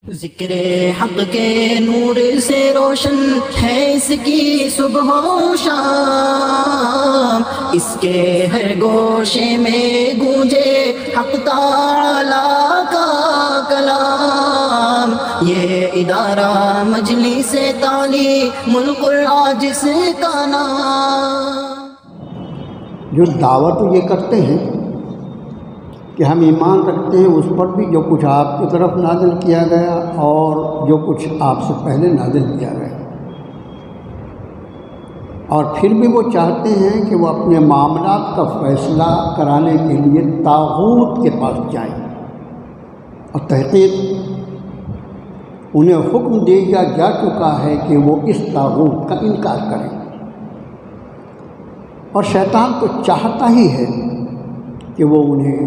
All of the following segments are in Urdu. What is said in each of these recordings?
ذکر حق کے نور سے روشن ہے اس کی صبح و شام، اس کے ہر گوشے میں گونجے حق تعالی کا کلام۔ یہ ادارہ مجلس تعلیم القرآن کا نام۔ جو دعوت یہ کرتے ہیں کہ ہم ایمان رکھتے ہیں اس پر بھی جو کچھ آپ کی طرف نازل کیا گیا اور جو کچھ آپ سے پہلے نازل کیا گیا، اور پھر بھی وہ چاہتے ہیں کہ وہ اپنے معاملات کا فیصلہ کرانے کے لیے طاغوت کے پاس جائیں، اور تحقیق انہیں حکم دیا جا چکا ہے کہ وہ اس طاغوت کا انکار کریں، اور شیطان تو چاہتا ہی ہے کہ وہ انہیں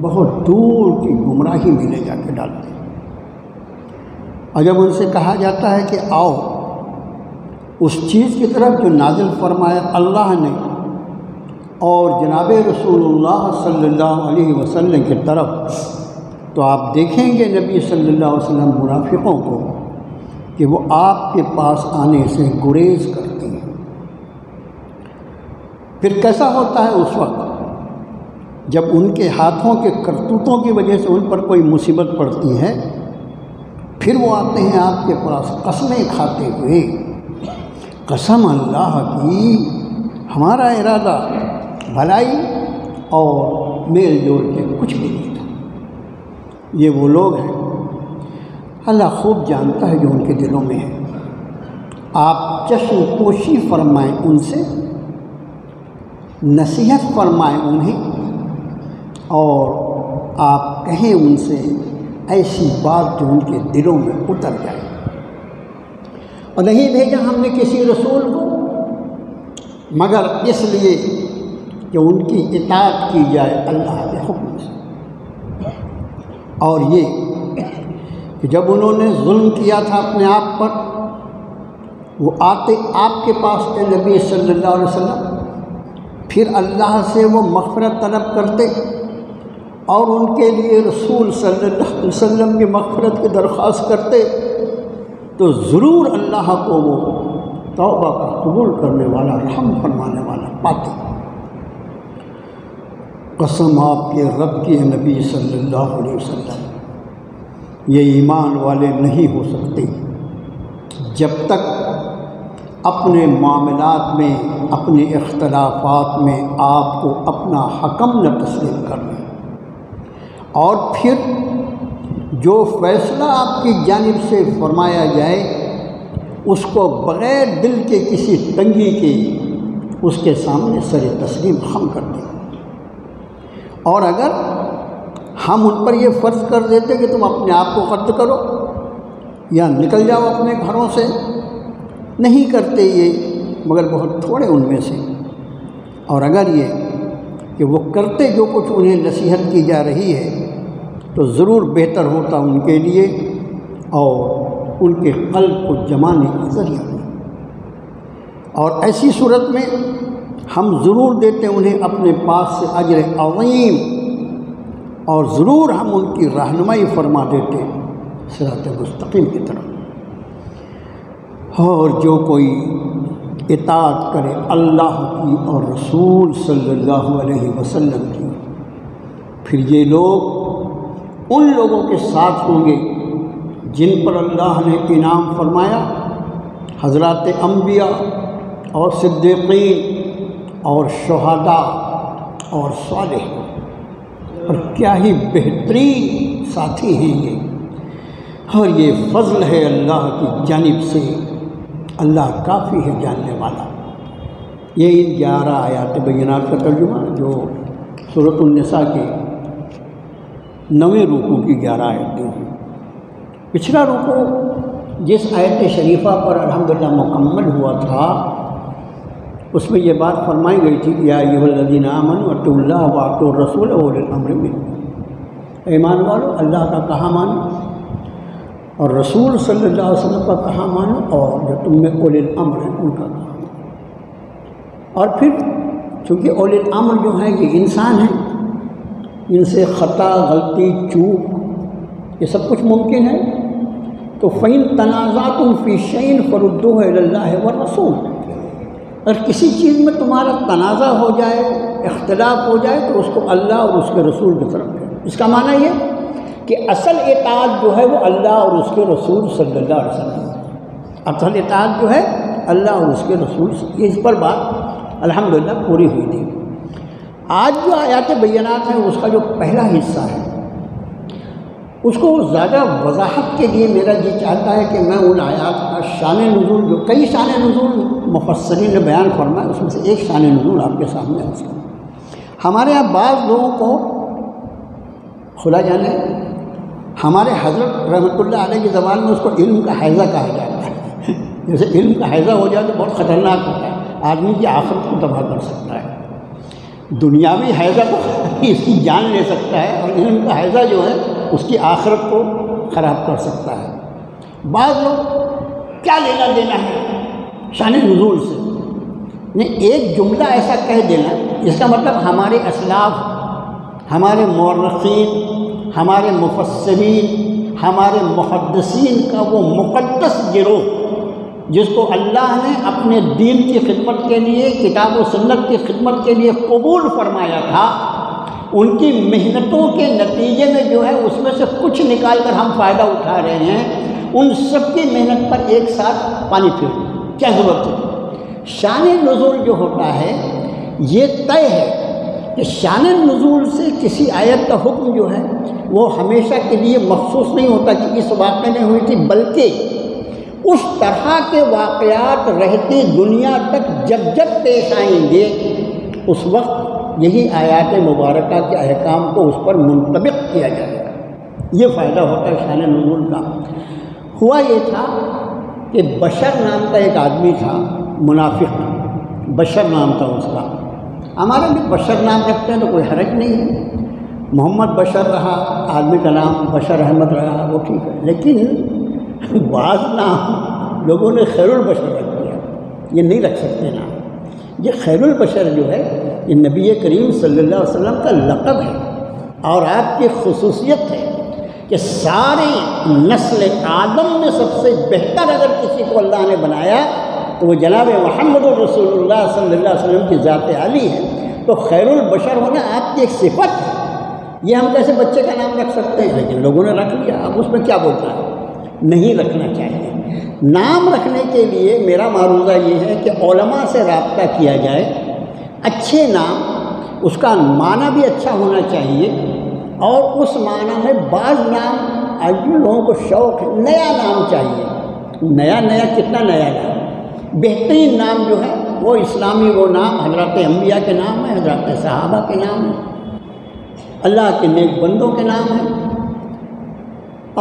بہت دور کی گمراہی میں لے جا کے ڈالتے ہیں۔ اور جب ان سے کہا جاتا ہے کہ آؤ اس چیز کی طرف جو نازل فرمایا اللہ نے اور جناب رسول اللہ صلی اللہ علیہ وسلم کی طرف، تو آپ دیکھیں گے نبی صلی اللہ علیہ وسلم منافقوں کو کہ وہ آپ کے پاس آنے سے گریز کرتے ہیں۔ پھر کیسا ہوتا ہے اس وقت جب ان کے ہاتھوں کے کرتوتوں کی وجہ سے ان پر کوئی مصیبت پڑتی ہے، پھر وہ آتے ہیں آپ کے پاس قسمیں کھاتے ہوئے، قسم اللہ کی ہمارا ارادہ بھلائی اور میل جول کے کچھ بھی نہیں تھا۔ یہ وہ لوگ ہیں، اللہ خوب جانتا ہے جو ان کے دلوں میں ہے۔ آپ چشم پوشی فرمائیں ان سے، نصیحت فرمائیں انہیں، اور آپ کہیں ان سے ایسی بات جو ان کے دلوں میں اتر جائے۔ اور نہیں بھیجا ہم نے کسی رسول کو مگر اس لیے کہ ان کی اطاعت کی جائے اللہ کے حکم سے۔ اور یہ کہ جب انہوں نے ظلم کیا تھا اپنے آپ پر، وہ آتے آپ کے پاس تھے نبی صلی اللہ علیہ وسلم، پھر اللہ سے وہ مغفرت طلب کرتے اور ان کے لیے رسول صلی اللہ علیہ وسلم کی مغفرت کی درخواست کرتے، تو ضرور اللہ کو وہ توبہ کا قبول کرنے والا، رحم فرمانے والا پاتے۔ قسم آپ کے رب کی نبی صلی اللہ علیہ وسلم، یہ ایمان والے نہیں ہو سکتے جب تک اپنے معاملات میں، اپنے اختلافات میں آپ کو اپنا حکم نہ تسلیم کر لیں، اور پھر جو فیصلہ آپ کی جانب سے فرمایا جائے اس کو بغیر دل کے کسی تنگی کے اس کے سامنے سر تسلیم خم کر دیں۔ اور اگر ہم ان پر یہ فرض کر دیتے کہ تم اپنے آپ کو قتل کرو یا نکل جاؤ اپنے گھروں سے، نہیں کرتے یہ مگر بہت تھوڑے ان میں سے، اور اگر یہ کہ وہ کرتے جو کچھ انہیں نصیحت کی جا رہی ہے تو ضرور بہتر ہوتا ان کے لیے اور ان کے قلب کو جمانے کا ذریعہ ہوتا۔ اور ایسی صورت میں ہم ضرور دیتے انہیں اپنے پاس سے اجر عظیم، اور ضرور ہم ان کی رہنمائی فرما دیتے صراط مستقیم کی طرف۔ اور جو کوئی اطاعت کرے اللہ کی اور رسول صلی اللہ علیہ وسلم کی، پھر یہ لوگ ان لوگوں کے ساتھ ہوں گے جن پر اللہ نے انعام فرمایا، حضرات انبیاء اور صدیقین اور شہداء اور صالحین۔ اور کیا ہی بہترین ساتھی ہیں یہ، اور یہ فضل ہے اللہ کی جانب سے، اللہ کافی ہے جاننے والا۔ یہ ان 11 آیات بینات کا ترجمہ جو سورۃ النساء کے 9ویں رکوع کی 11 آیتیں ہیں۔ پچھلا رکوع جس آیت شریفہ پر الحمدللہ مکمل ہوا تھا، اس میں یہ بات فرمائی گئی تھی کہ یا ایھا الذین آمنوا اطیعوا اللہ واطیعوا الرسول واولی الامر منکم، ایمان والو اللہ کا کہا مانو اور رسول صلی اللہ علیہ وسلم کا کہا مانو، اور جو تم میں اولی الامر ہیں ان کا کہا مانو۔ اور پھر چونکہ اولی الامر جو ہیں یہ انسان ہیں، ان سے خطا، غلطی، چوک یہ سب کچھ ممکن ہے، تو فَإِن تَنَازَعْتُمْ فِي شَيْءٍ فَرُدُّوهُ إِلَى اللَّهِ وَالرَّسُولِ، اگر کسی چیز میں تمہارا تنازع ہو جائے، اختلاف ہو جائے، تو اس کو اللہ اور اس کے رسول کی طرف ہے۔ اس کا معنی یہ کہ اصل اطاعت جو ہے وہ اللہ اور اس کے رسول صلی اللہ علیہ وسلم، اصل اطاعت جو ہے اللہ اور اس کے رسول، اس پر بات الحمدللہ پوری ہوئی تھی۔ آج جو آیات بینات ہیں اس کا جو پہلا حصہ ہے اس کو زیادہ وضاحت کے لیے میرا جی چاہتا ہے کہ میں ان آیات کا شان نزول، جو کئی شان نزول مفسرین نے بیان فرمایا، اس میں سے ایک شان نزول آپ کے سامنے عرض کروں۔ ہمارے یہاں بعض لوگوں کو خدا جانے ہمارے حضرت رحمۃ اللہ علیہ کے زبان میں اس کو علم کا حیضہ کہا جاتا ہے۔ جیسے علم کا حیضہ ہو جائے تو بہت خطرناک ہوتا ہے، آدمی کی آخرت کو تباہ کر سکتا ہے۔ دنیاوی حیضہ تو اس کی جان لے سکتا ہے، اور علم کا حیضہ جو ہے اس کی آخرت کو خراب کر سکتا ہے۔ بعض لوگ کیا لینا دینا ہے شان نزول سے، نہیں ایک جملہ ایسا کہہ دینا اس کا مطلب ہمارے اسلاف، ہمارے مورخین، ہمارے مفسرین، ہمارے محدثین کا وہ مقدس گروہ جس کو اللہ نے اپنے دین کی خدمت کے لیے، کتاب و سنت کی خدمت کے لیے قبول فرمایا تھا، ان کی محنتوں کے نتیجے میں جو ہے اس میں سے کچھ نکال کر ہم فائدہ اٹھا رہے ہیں، ان سب کی محنت پر ایک ساتھ پانی پھیر دیں، کیا ضرورت ہے؟ شان نزول جو ہوتا ہے یہ طے ہے کہ شان نزول سے کسی آیت کا حکم جو ہے وہ ہمیشہ کے لیے مخصوص نہیں ہوتا کہ اس واقعے میں ہوئی تھی، بلکہ اس طرح کے واقعات رہتی دنیا تک جب جب پیش آئیں گے اس وقت یہی آیات مبارکہ کے احکام کو اس پر منطبق کیا جائے گا۔ یہ فائدہ ہوتا ہے شان نزول کا۔ ہوا یہ تھا کہ بشر نام کا ایک آدمی تھا، منافق، بشر نام تھا اس کا۔ ہمارے بھی بشر نام رکھتے ہیں تو کوئی حرج نہیں ہے، محمد بشر رہا، آدمی کا نام بشر احمد رہا، وہ ٹھیک ہے، لیکن بعض نام لوگوں نے خیر البشر رکھ دیا، یہ نہیں رکھ سکتے نام۔ یہ خیر البشر جو ہے یہ نبی کریم صلی اللہ علیہ وسلم کا لقب ہے، اور آپ کی خصوصیت ہے کہ سارے نسل آدم میں سب سے بہتر اگر کسی کو اللہ نے بنایا تو وہ جناب محمد رسول اللہ صلی اللہ علیہ وسلم کی ذات عالی ہے۔ تو خیر البشر ہونا آپ کی ایک صفت ہے۔ یہ ہم کیسے بچے کا نام رکھ سکتے ہیں، لیکن لوگوں نے رکھ لیا، اب اس میں کیا بولتا ہے؟ نہیں رکھنا چاہیے۔ نام رکھنے کے لیے میرا معروضہ یہ ہے کہ علماء سے رابطہ کیا جائے، اچھے نام، اس کا معنی بھی اچھا ہونا چاہیے، اور اس معنی میں بعض نام آج بھی لوگوں کو شوق ہے، نیا نام چاہیے۔ نیا کتنا نیا نام؟ بہترین نام جو ہے وہ اسلامی وہ نام حضرات انبیاء کے نام ہے، حضرات صحابہ کے نام ہے، اللہ کے نیک بندوں کے نام ہیں۔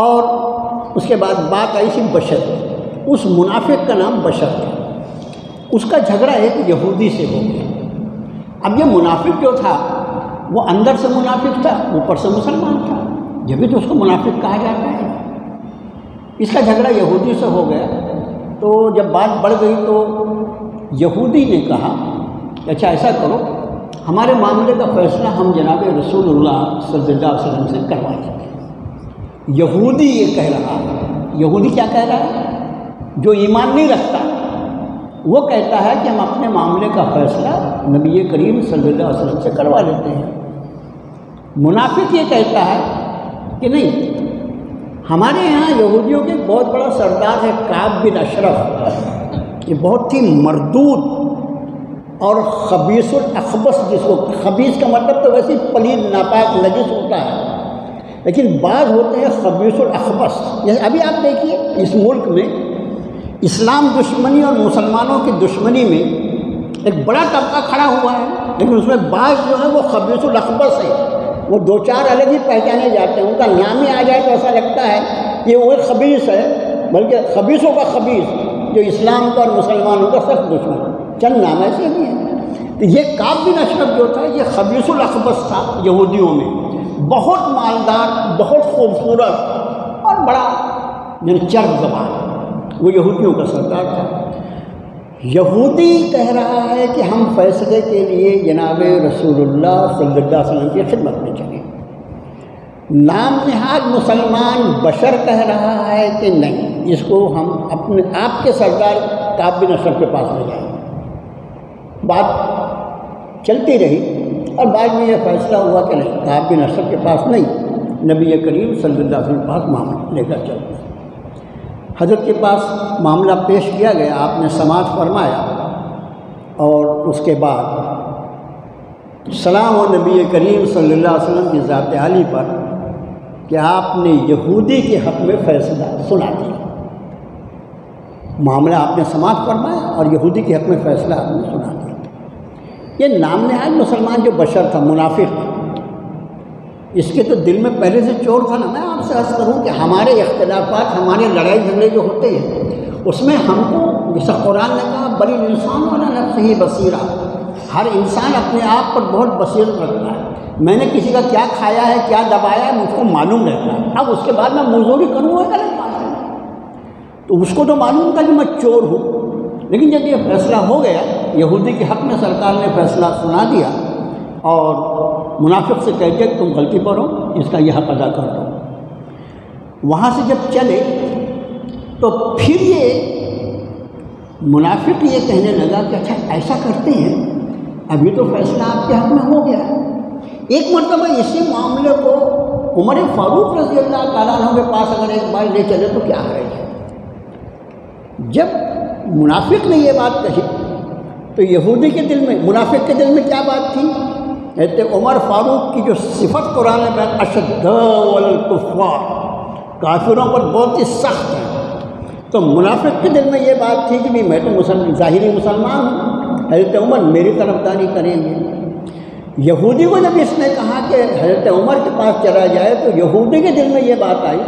اور اس کے بعد بات آئی سی بشر، اس منافق کا نام بشر تھا، اس کا جھگڑا ایک یہودی سے ہو گیا۔ اب یہ منافق جو تھا وہ اندر سے منافق تھا، اوپر سے مسلمان تھا، جب بھی تو اس کو منافق کہا جاتا ہے۔ اس کا جھگڑا یہودی سے ہو گیا، تو جب بات بڑھ گئی تو یہودی نے کہا کہ اچھا ایسا کرو، ہمارے معاملے کا فیصلہ ہم جناب رسول اللہ صلی اللہ علیہ وسلم سے کروا دیتے ہیں۔ یہودی یہ کہہ رہا ہے، یہودی کیا کہہ رہا ہے؟ جو ایمان نہیں رکھتا وہ کہتا ہے کہ ہم اپنے معاملے کا فیصلہ نبی کریم صلی اللہ علیہ وسلم سے کروا لیتے ہیں۔ منافق یہ کہتا ہے کہ نہیں، ہمارے یہاں یہودیوں کے بہت بڑا سردار ہے کعب بن اشرف، یہ بہت ہی مردود اور خبیث الاخبث، جس کو خبیث کا مطلب تو ویسے پلید ناپاک نجس ہوتا ہے، لیکن بعض ہوتے ہیں خبیث الاخبث۔ جیسے ابھی آپ دیکھیے اس ملک میں اسلام دشمنی اور مسلمانوں کی دشمنی میں ایک بڑا طبقہ کھڑا ہوا ہے، لیکن اس میں بعض جو ہے وہ خبیث الاخبث ہے، وہ دو چار الگ ہی پہچانے جاتے ہیں، ان کا نام ہی آ جائے تو ایسا لگتا ہے کہ وہ ایک خبیث ہے، بلکہ خبیثوں کا خبیث جو اسلام کا اور مسلمانوں کا سخت دشمن، چند نام ایسے بھی ہیں۔ تو یہ کعب بن اشرف جو تھا یہ خبیث الاخبث تھا یہودیوں میں، بہت مالدار، بہت خوبصورت اور بڑا چرب زبان، وہ یہودیوں کا سردار تھا۔ یہودی کہہ رہا ہے کہ ہم فیصلے کے لیے جناب رسول اللہ صلی اللہ علیہ وسلم کی خدمت میں چلیں۔ نام نہاد مسلمان بشر کہہ رہا ہے کہ نہیں، اس کو ہم اپنے آپ کے سردار کعب بن اشرف کے پاس لے جائیں۔ بات چلتی رہی اور بعد میں یہ فیصلہ ہوا کہ نہیں، کعب بن اشرف کے پاس نہیں، نبی کریم صلی اللہ علیہ وسلم کے پاس معاملہ لے کر چلتے ہیں۔ حضرت کے پاس معاملہ پیش کیا گیا، آپ نے سماعت فرمایا اور اس کے بعد سلام و نبی کریم صلی اللہ علیہ وسلم کی ذات عالی پر کہ آپ نے یہودی کے حق میں فیصلہ سنا دیا۔ معاملہ آپ نے سماعت فرمایا اور یہودی کے حق میں فیصلہ آپ نے سنا دیا۔ یہ نام نہاد مسلمان جو بشر تھا، منافق، اس کے تو دل میں پہلے سے چور تھا نا۔ میں آپ سے عرض کروں کہ ہمارے اختلافات، ہمارے لڑائی جھگڑے جو ہوتے ہیں، اس میں ہم کو جیسا قرآن نے کہا بل الانسان علی نفسہ بصیرہ، ہر انسان اپنے آپ پر بہت بصیرت رکھتا ہے۔ میں نے کسی کا کیا کھایا ہے، کیا دبایا ہے، مجھ کو معلوم رہتا ہے۔ اب اس کے بعد میں مزدوری کروں گا کہ نہیں، تو اس کو تو معلوم تھا کہ میں چور ہوں، لیکن جب یہ فیصلہ ہو گیا، یہودی کے حق میں سرکار نے فیصلہ سنا دیا اور منافق سے کہہ دیا کہ تم غلطی پر ہو، اس کا یہ حق ادا کر دو۔ وہاں سے جب چلے تو پھر یہ منافق یہ کہنے لگا کہ اچھا ایسا کرتے ہیں، ابھی تو فیصلہ آپ کے حق میں ہو گیا ہے، ایک مرتبہ اسی معاملے کو عمر فاروق رضی اللہ تعالیٰ عنہ کے پاس اگر ایک بار لے چلے تو کیا حرج ہے۔ جب منافق نے یہ بات کہی تو یہودی کے دل میں، منافق کے دل میں کیا بات تھی؟ کہتے عمر فاروق کی جو صفت قرآن میں اشداء علی الکفار، کافروں پر بہت ہی سخت ہے، تو منافق کے دل میں یہ بات تھی کہ میں تو ظاہری مسلمان ہوں، حضرت عمر میری طرفداری کریں گے۔ یہودی کو جب اس نے کہا کہ حضرت عمر کے پاس چلا جائے تو یہودی کے دل میں یہ بات آئی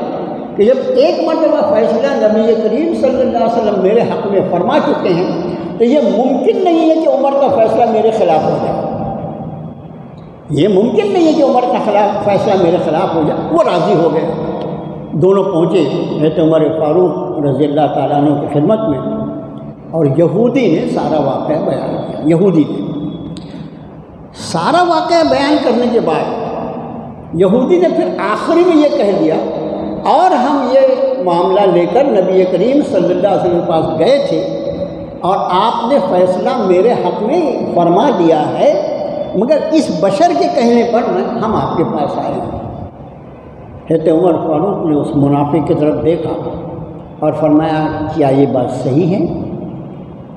کہ جب ایک مرتبہ فیصلہ نبی کریم صلی اللہ علیہ وسلم میرے حق میں فرما چکے ہیں تو یہ ممکن نہیں ہے کہ عمر کا فیصلہ میرے خلاف ہو جائے، یہ ممکن نہیں ہے کہ عمر کا فیصلہ میرے خلاف ہو جائے۔ وہ راضی ہو گئے، دونوں پہنچے حضرت عمر فاروق رضی اللہ تعالیٰ عنہ کی خدمت میں، اور یہودی نے سارا واقعہ بیان کیا۔ یہودی نے سارا واقعہ بیان کرنے کے بعد یہودی نے پھر آخری میں یہ کہہ دیا، اور ہم یہ معاملہ لے کر نبی کریم صلی اللہ علیہ وسلم کے پاس گئے تھے اور آپ نے فیصلہ میرے حق میں فرما دیا ہے، مگر اس بشر کے کہنے پر ہم آپ کے پاس آئے ہیں۔ حضرت عمر فاروق نے اس منافق کی طرف دیکھا اور فرمایا کیا یہ بات صحیح ہے؟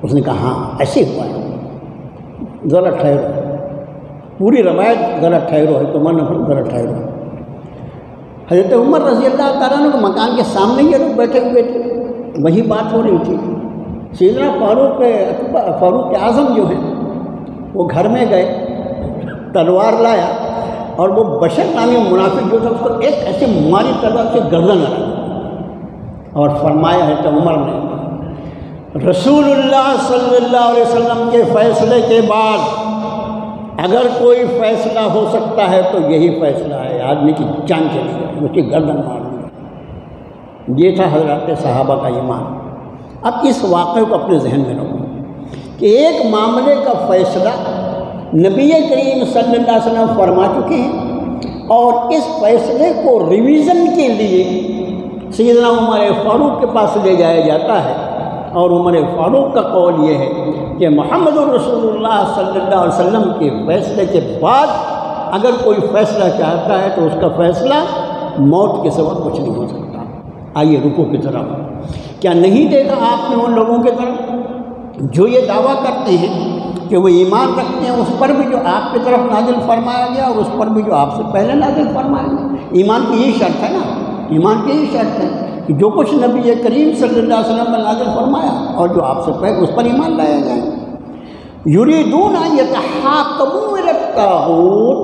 اس نے کہا ہاں ایسے ہوا ہے، ذرا ٹھہرو، پوری روایت ذرا ٹھہرو ہے، تمہارا نفر ذرا ٹھہرو۔ حضرت عمر رضی اللہ تعالیٰ عنہ مکان کے سامنے یہ لوگ بیٹھے ہوئے تھے، وہی بات ہو رہی تھی۔ سیدنا فاروق اعظم جو ہیں وہ گھر میں گئے، تلوار لایا اور وہ بشر نامی منافق جو تھا اس کو ایک ایسے ماری تلوار سے گردن لگا اور فرمایا حضرت عمر نے رسول اللہ صلی اللہ علیہ وسلم کے فیصلے کے بعد اگر کوئی فیصلہ ہو سکتا ہے تو یہی فیصلہ ہے، آدمی کی جان چلی گئی، اس کی گردن مار دی۔ یہ تھا حضرات صحابہ کا ایمان۔ اب اس واقعے کو اپنے ذہن میں رکھو کہ ایک معاملے کا فیصلہ نبی کریم صلی اللہ علیہ وسلم فرما چکے ہیں اور اس فیصلے کو ریویژن کے لیے سیدنا عمر فاروق کے پاس لے جایا جاتا ہے، اور عمر فاروق کا قول یہ ہے کہ محمد الرسول اللہ صلی اللہ علیہ وسلم کے فیصلے کے بعد اگر کوئی فیصلہ چاہتا ہے تو اس کا فیصلہ موت کے سوا کچھ نہیں ہو سکتا۔ آئیے رکوع کی طرف۔ کیا نہیں دیکھا آپ نے ان لوگوں کی طرف جو یہ دعویٰ کرتے ہیں کہ وہ ایمان رکھتے ہیں اس پر بھی جو آپ کی طرف نازل فرمایا گیا اور اس پر بھی جو آپ سے پہلے نازل فرمایا گیا؟ ایمان کی یہی شرط ہے نا، ایمان کی یہی شرط ہے کہ جو کچھ نبی کریم صلی اللہ علیہ وسلم نے نازل فرمایا اور جو آپ سے پہلے اس پر ایمان لایا جائے۔ یریدون ان یتحاکموا الی الطاغوت،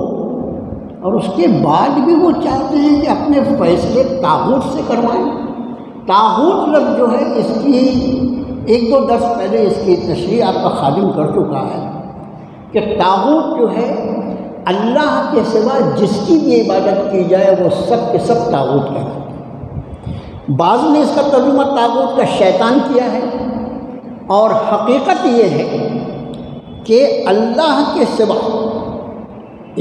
اور اس کے بعد بھی وہ چاہتے ہیں کہ اپنے فیصلے طاغوت سے کروائیں۔ طاغوت لفظ جو ہے اس کی ایک دو درس پہلے اس کی تشریح آپ کا خادم کر چکا ہے کہ طاغوت جو ہے اللہ کے سوا جس کی بھی عبادت کی جائے وہ سب کے سب طاغوت کہتے ہیں۔ بعض نے اس کا ترجمہ طاغوت کا شیطان کیا ہے، اور حقیقت یہ ہے کہ اللہ کے سوا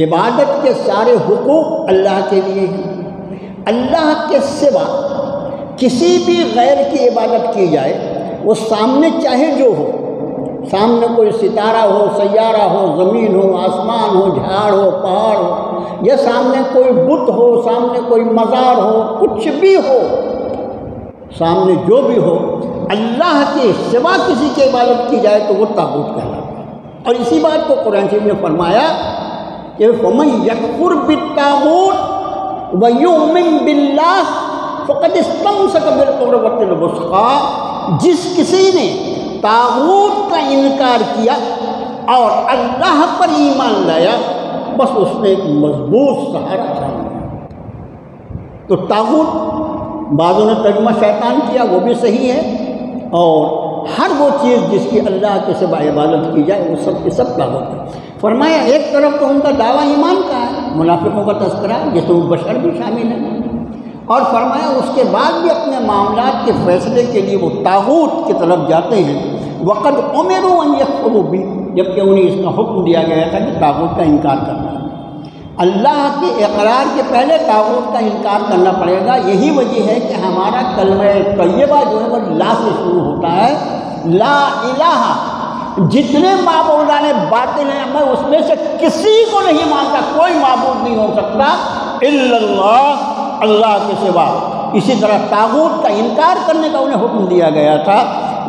عبادت کے سارے حقوق اللہ کے لیے ہیں، اللہ کے سوا کسی بھی غیر کی عبادت کی جائے، وہ سامنے چاہے جو ہو، سامنے کوئی ستارہ ہو، سیارہ ہو، زمین ہو، آسمان ہو، جھاڑ ہو، پہاڑ ہو، یا سامنے کوئی بت ہو، سامنے کوئی مزار ہو، کچھ بھی ہو، سامنے جو بھی ہو، اللہ کے سوا کسی کی عبادت کی جائے تو وہ طاغوت کہلاتا ہے۔ اور اسی بات کو قرآن شریف نے فرمایا کہ فَمَن يَكْفُرْ بِالطَّاغُوتِ وَيُؤْمِن بِاللَّهِ فَقَدِ اسْتَمْسَكَ بِالْعُرْوَةِ الْوُثْقَىٰ، جس کسی نے طاغوت کا انکار کیا اور اللہ پر ایمان لایا، بس اس نے ایک مضبوط سہارا تھام لیا۔ تو طاغوت بعضوں نے ترجمہ شیطان کیا، وہ بھی صحیح ہے، اور ہر وہ چیز جس کی اللہ کے سوا عبادت کی جائے وہ سب کے سب طاغوت ہے۔ فرمایا ایک طرف تو ان کا دعویٰ ایمان کا ہے، منافقوں کا تذکرہ جس میں بشر بھی شامل ہے، اور فرمایا اس کے بعد بھی اپنے معاملات کے فیصلے کے لیے وہ طاغوت کی طرف جاتے ہیں۔ وَقَدْ أُمِرُوا أَن يَكْفُرُوا بِهِ، جبکہ انہیں اس کا حکم دیا گیا تھا کہ طاغوت کا انکار کرنا، اللہ کے اقرار کے پہلے طاغوت کا انکار کرنا پڑے گا۔ یہی وجہ ہے کہ ہمارا کلمہ طیبہ جو ہے وہ لا سے شروع ہوتا ہے، لا الہ، جتنے معبودان باطل ہیں میں اس میں سے کسی کو نہیں مانتا، کوئی معبود نہیں ہو سکتا الا اللہ، اللہ کے سوا۔ اسی طرح طاغوت کا انکار کرنے کا انہیں حکم دیا گیا تھا۔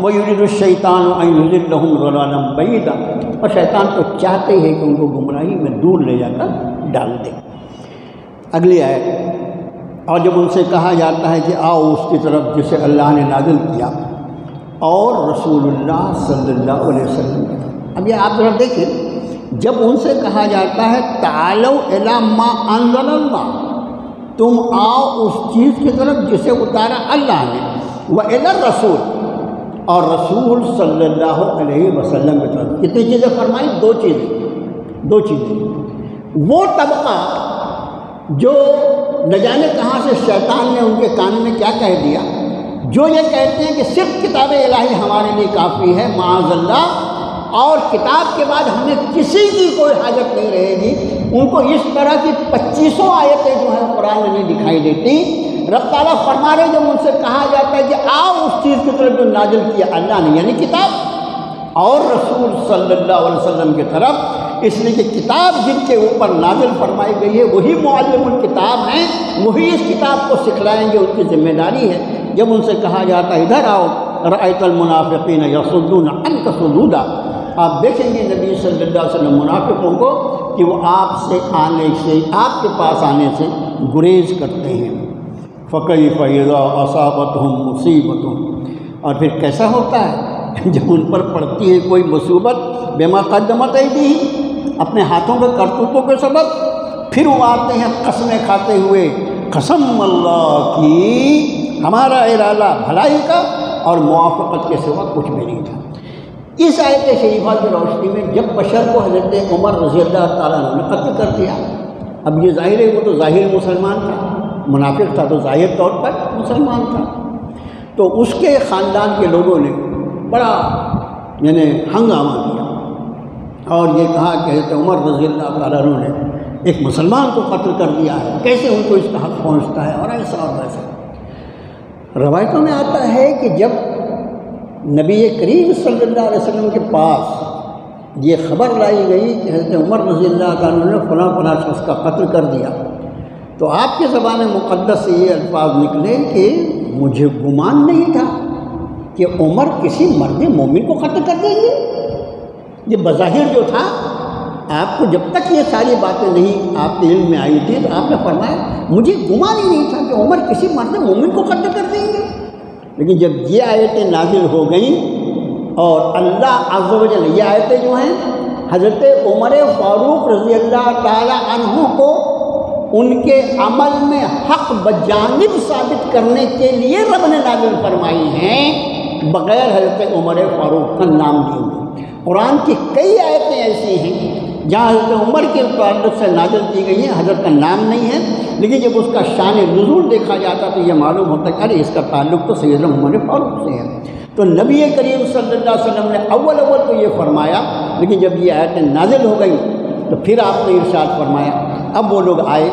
وَيُرِيدُ الشَّيْطَانُ أَن يُضِلَّهُمْ ضَلَالًا بَعِيدًا، اور شیطان تو چاہتے ہیں کہ ان کو گمراہی میں دور لے جا کر ڈال دے۔ اگلی آیت، اور جب ان سے کہا جاتا ہے کہ آؤ اس کی طرف جسے اللہ نے نازل کیا اور رسول اللہ صلی اللہ علیہ وسلم کی طرف۔ اب یہ آپ ذرا دیکھیں، جب ان سے کہا جاتا ہے تعالوا الی ما انزل اللہ، تم آؤ اس چیز کی طرف جسے اتارا اللہ نے، وإلی الرسول، اور رسول صلی اللہ علیہ وسلم کی طرف۔ کتنی چیزیں فرمائی؟ دو چیزیں۔ وہ طبقہ جو نہ جانے کہاں سے شیطان نے ان کے کان میں کیا کہہ دیا، جو یہ کہتے ہیں کہ صرف کتاب الہی ہمارے لیے کافی ہے، معاذ اللہ، اور کتاب کے بعد ہمیں کسی کی کوئی حاجت نہیں رہے گی، ان کو اس طرح کی 2500 آیتیں جو ہیں قرآن میں نہیں دکھائی دیتی۔ رب تعالیٰ فرما رہے جب ان سے کہا جاتا ہے کہ آؤ اس چیز کی طرف جو نازل کیا اللہ نے، یعنی کتاب، اور رسول صلی اللہ علیہ وسلم کی طرف، اس لیے کہ کتاب جن کے اوپر نازل فرمائی گئی ہے وہی معلم الکتاب ہیں، وہی اس کتاب کو سکھلائیں گے، ان کی ذمہ داری ہے۔ جب ان سے کہا جاتا ہے ادھر آؤ، رأیت المنافقین یصدون عنک صدودا، آپ دیکھیں گے نبی صلی اللہ علیہ وسلم منافقوں کو کہ وہ آپ سے آنے سے، آپ کے پاس آنے سے گریز کرتے ہیں۔ فَكَيْفَ إِذَا أَصَابَتْهُمْ مُصِيبَةٌ، اور پھر کیسا ہوتا ہے جب ان پر پڑتی ہے کوئی مصیبت، بِمَا قَدَّمَتْ أَيْدِيهِمْ، اپنے ہاتھوں کے کرتوتوں کے سبب، پھر وہ آتے ہیں قسمیں کھاتے ہوئے، قسم اللہ کی، ہمارا ارادہ بھلائی کا اور موافقت کے سوا کچھ بھی نہیں تھا۔ اس آیت شریفہ کی روشنی میں جب بشر کو حضرت عمر رضی اللہ تعالیٰ عنہ نے قتل کر دیا، اب یہ ظاہر ہے وہ تو ظاہر مسلمان تھا، منافق تھا تو ظاہر طور پر مسلمان تھا، تو اس کے خاندان کے لوگوں نے بڑا ہنگامہ کیا اور یہ کہا کہ حضرت عمر رضی اللہ تعالیٰ عنہ نے ایک مسلمان کو قتل کر دیا ہے، کیسے ان کو اس کا حق پہنچتا ہے، اور ایسا اور ویسا۔ روایتوں میں آتا ہے کہ جب نبی کریم صلی اللہ علیہ وسلم کے پاس یہ خبر لائی گئی کہ حضرت عمر رضی اللہ تعالیٰ عنہ نے فلاں فلاں شخص کا قتل کر دیا، تو آپ کے زبان مقدس سے یہ الفاظ نکلے کہ مجھے گمان نہیں تھا کہ عمر کسی مرد مومن کو قتل کر دیں گے۔ یہ بظاہر جو تھا، آپ کو جب تک یہ ساری باتیں نہیں آپ کے علم میں آئی تھی تو آپ نے فرمایا مجھے گمان ہی نہیں تھا کہ عمر کسی مرد مومن کو قتل کر دیں گے۔ لیکن جب یہ آیتیں نازل ہو گئیں اور اللہ عز و جل، یہ آیتیں جو ہیں حضرت عمر فاروق رضی اللہ تعالی عنہ کو ان کے عمل میں حق بجانب ثابت کرنے کے لیے رب نے نازل فرمائی ہیں، بغیر حضرت عمر فاروق کا نام لیے ہوئے۔ قرآن کی کئی آیتیں ایسی ہیں جہاں حضرت عمر کے تعلق سے نازل کی گئی ہیں، حضرت کا نام نہیں ہے، لیکن جب اس کا شان نزول دیکھا جاتا تو یہ معلوم ہوتا کہ ارے اس کا تعلق تو سیدنا عمر فاروق سے ہے۔ تو نبی کریم صلی اللہ علیہ وسلم نے اول تو یہ فرمایا، لیکن جب یہ آیتیں نازل ہو گئیں تو پھر آپ نے ارشاد فرمایا۔ اب وہ لوگ آئے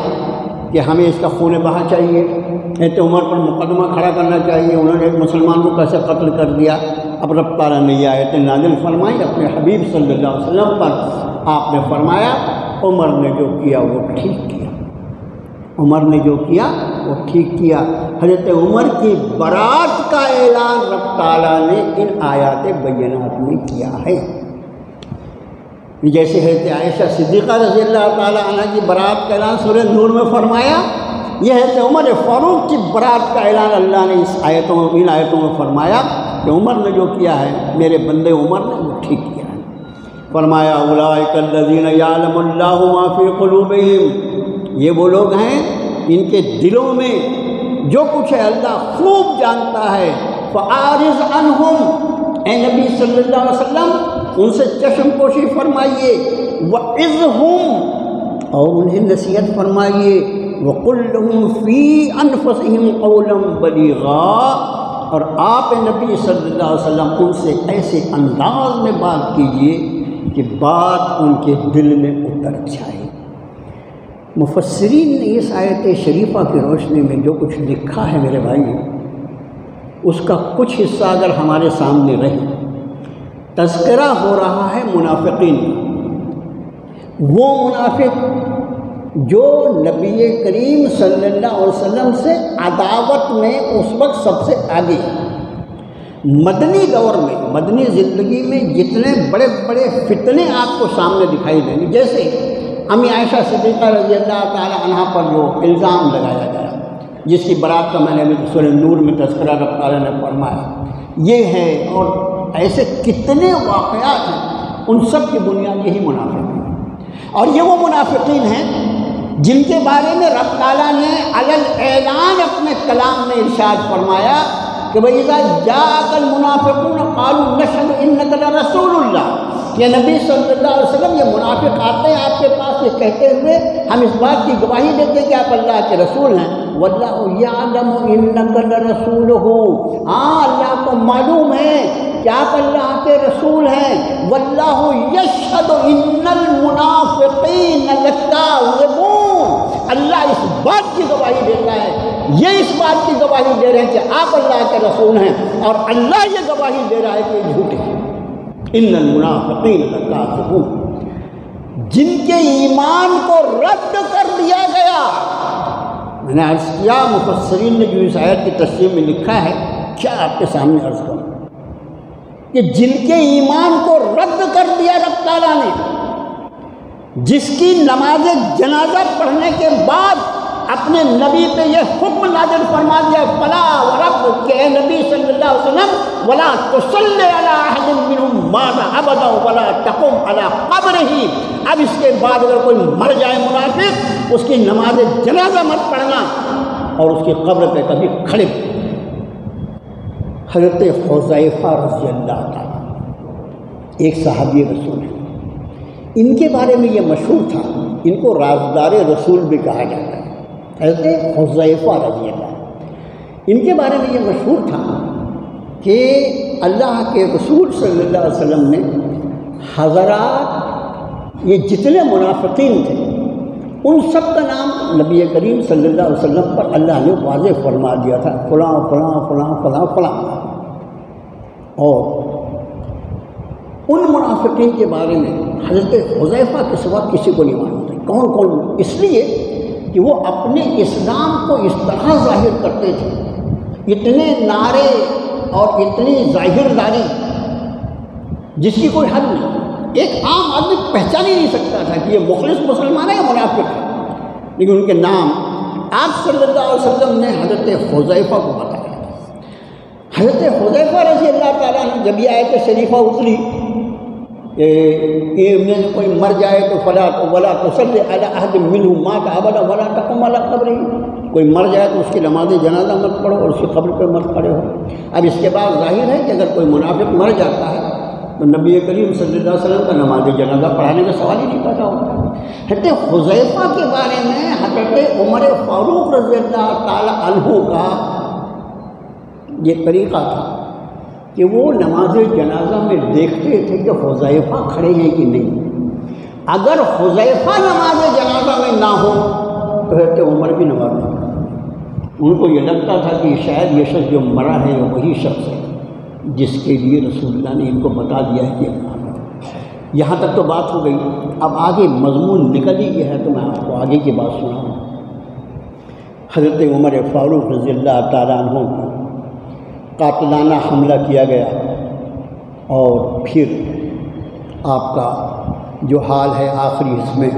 کہ ہمیں اس کا خون بہا چاہیے، حضرت عمر پر مقدمہ کھڑا کرنا چاہیے، انہوں نے ایک مسلمان کو کیسے قتل کر دیا۔ اب رب تعالیٰ نے یہ آیت نازل فرمائی اپنے حبیب صلی اللہ علیہ وسلم پر، آپ نے فرمایا عمر نے جو کیا وہ ٹھیک کیا، عمر نے جو کیا وہ ٹھیک کیا۔ حضرت عمر کی برات کا اعلان رب تعالیٰ نے ان آیات بینات میں کیا ہے، جیسے حضرت عائشہ صدیقہ رضی اللہ تعالیٰ عنہ کی برات کا اعلان سورہ نور میں فرمایا، یہ حضرت عمر فاروق کی برات کا اعلان اللہ نے ان آیتوں میں فرمایا کہ عمر نے جو کیا ہے، میرے بندے عمر نے وہ ٹھیک کیا ہے۔ فرمایا اولئک الذین یعلم اللہ ما فی قلوبہم، یہ وہ لوگ ہیں ان کے دلوں میں جو کچھ ہے اللہ خوب جانتا ہے۔ فاعرض عنہم، اے نبی صلی اللہ علیہ وسلم ان سے چشم پوشی فرمائیے، وعظہم، اور انہیں نصیحت فرمائیے، وقل لہم فی انفسہم قولا بلیغا، اور آپ نبی صلی اللہ علیہ وسلم ان سے ایسے انداز میں بات کیجیے کہ بات ان کے دل میں اتر جائے۔ مفسرین نے اس آیت شریفہ کی روشنی میں جو کچھ لکھا ہے میرے بھائی، اس کا کچھ حصہ اگر ہمارے سامنے رہے، تذکرہ ہو رہا ہے منافقین کا، وہ منافق جو نبی کریم صلی اللہ علیہ وسلم سے عداوت میں اس وقت سب سے آگے ہے۔ مدنی دور میں، مدنی زندگی میں جتنے بڑے بڑے فتنے آپ کو سامنے دکھائی دیں گے، جیسے امی عائشہ صدیقہ رضی اللہ تعالی عنہ پر جو الزام لگایا گیا، جس کی برات کا میں نے ابھی سورہ نور میں تذکرہ رب تعالیٰ نے فرمایا، یہ ہے، اور ایسے کتنے واقعات ہیں، ان سب کی بنیاد یہی منافق ہے۔ اور یہ وہ منافقین ہیں جن کے بارے میں رب تعالیٰ نے علی اعلان اپنے کلام میں ارشاد فرمایا کہ وَإِذَا جَاءَكَ الْمُنَافِقُونَ قَالُوا نَشْهَدُ إِنَّكَ لَرَسُولُ اللَّهِ، کہ نبی صلی اللہ علیہ وسلم یہ منافق آتے ہیں آپ کے پاس یہ کہتے ہوئے ہم اس بات کی گواہی دیتے ہیں کہ آپ اللہ کے رسول ہیں، وَاللَّهُ يَعْلَمُ إِنَّكَ لَرَسُولُهُ، ہاں اللہ کو معلوم ہے کہ آپ اللہ کے رسول ہیں، وَاللَّهُ يَشْهَدُ إِنَّ الْمُنَافِقِينَ لَكَاذِبُونَ، اللہ اس بات کی گواہی دیتا ہے، یہ اس بات کی گواہی دے رہے ہیں کہ آپ اللہ کے رسول ہیں، اور اللہ یہ گواہی دے رہا ہے کہ یہ جھوٹے ہیں۔ ان المنافقین لکاذبون، جن کے ایمان کو رد کر دیا گیا۔ میں نے عرض کیا مفسرین نے جو اس آیت کی تفسیر میں لکھا ہے، کیا آپ کے سامنے عرض کروں کہ جن کے ایمان کو رد کر دیا رب تعالیٰ نے، جس کی نماز جنازہ پڑھنے کے بعد اپنے نبی پہ یہ حکم نازل فرما دیا، فلا ورب، کہ اے نبی صلی اللہ علیہ وسلم ولا تصلی علی احد منہم مات ابدا ولا تقم علی قبرہ، اب اس کے بعد اگر کوئی مر جائے منافق، اس کی نماز جنازہ مت پڑھنا اور اس کی قبر پہ کبھی کھڑے۔ حضرت حذیفہ رضی اللہ تعالیٰ ایک صحابی رسول ہیں، ان کے بارے میں یہ مشہور تھا، ان کو رازدار رسول بھی کہا جاتا ہے، حضرت حذیفہ رضی اللہ، ان کے بارے میں یہ مشہور تھا کہ اللہ کے رسول صلی اللہ علیہ وسلم نے حضرات، یہ جتنے منافقین تھے ان سب کا نام نبی کریم صلی اللہ علیہ وسلم پر اللہ نے واضح فرما دیا تھا، فلاں فلاں فلاں فلاں فلاں، اور ان منافقین کے بارے میں حضرت حذیفہ کے سوا کسی کو نہیں معلوم تھا کون کون، اس لیے کہ وہ اپنے اسلام کو اس طرح ظاہر کرتے تھے، اتنے نعرے اور اتنی ظاہر داری جس کی کوئی حد نہیں، ایک عام آدمی پہچان ہی نہیں سکتا تھا کہ یہ مخلص مسلمان ہے یا منافق ہے، لیکن ان کے نام آپ صلی اللہ علیہ وسلم نے حضرت حذیفہ کو بتایا۔ حضرت حذیفہ رضی اللہ تعالیٰ عنہ جب یہ آیت شریفہ اتری کہ میں نے کوئی مر جائے تو فلا ولا تصلی علی احد منہم مات ابدا ولا تقم علی قبرہ، کوئی مر جائے تو اس کی نماز جنازہ مت پڑھو اور اس کی قبر پہ مت کھڑے ہو۔ اب اس کے بعد ظاہر ہے کہ اگر کوئی منافق مر جاتا ہے تو نبی کریم صلی اللہ علیہ وسلم کا نماز جنازہ پڑھانے کا سوال ہی نہیں پیدا ہوتا۔ حضرت حذیفہ کے بارے میں حضرت عمر فاروق رضی اللہ تعالی عنہ کا یہ طریقہ تھا کہ وہ نماز جنازہ میں دیکھتے تھے کہ حذیفہ کھڑے ہیں کہ نہیں، اگر حذیفہ نماز جنازہ میں نہ ہو تو حضرت عمر بھی نماز نہیں پڑھا۔ ان کو یہ لگتا تھا کہ شاید یہ شخص جو مرا ہے وہ وہی شخص ہے جس کے لیے رسول اللہ نے ان کو بتا دیا ہے کہ یہاں تک تو بات ہو گئی۔ اب آگے مضمون نکل ہی گیا ہے تو میں آپ کو آگے کی بات سناؤں۔ حضرت عمر فاروق رضی اللہ تعالیٰ عنہ کو قاتلانہ حملہ کیا گیا اور پھر آپ کا جو حال ہے آخری اس میں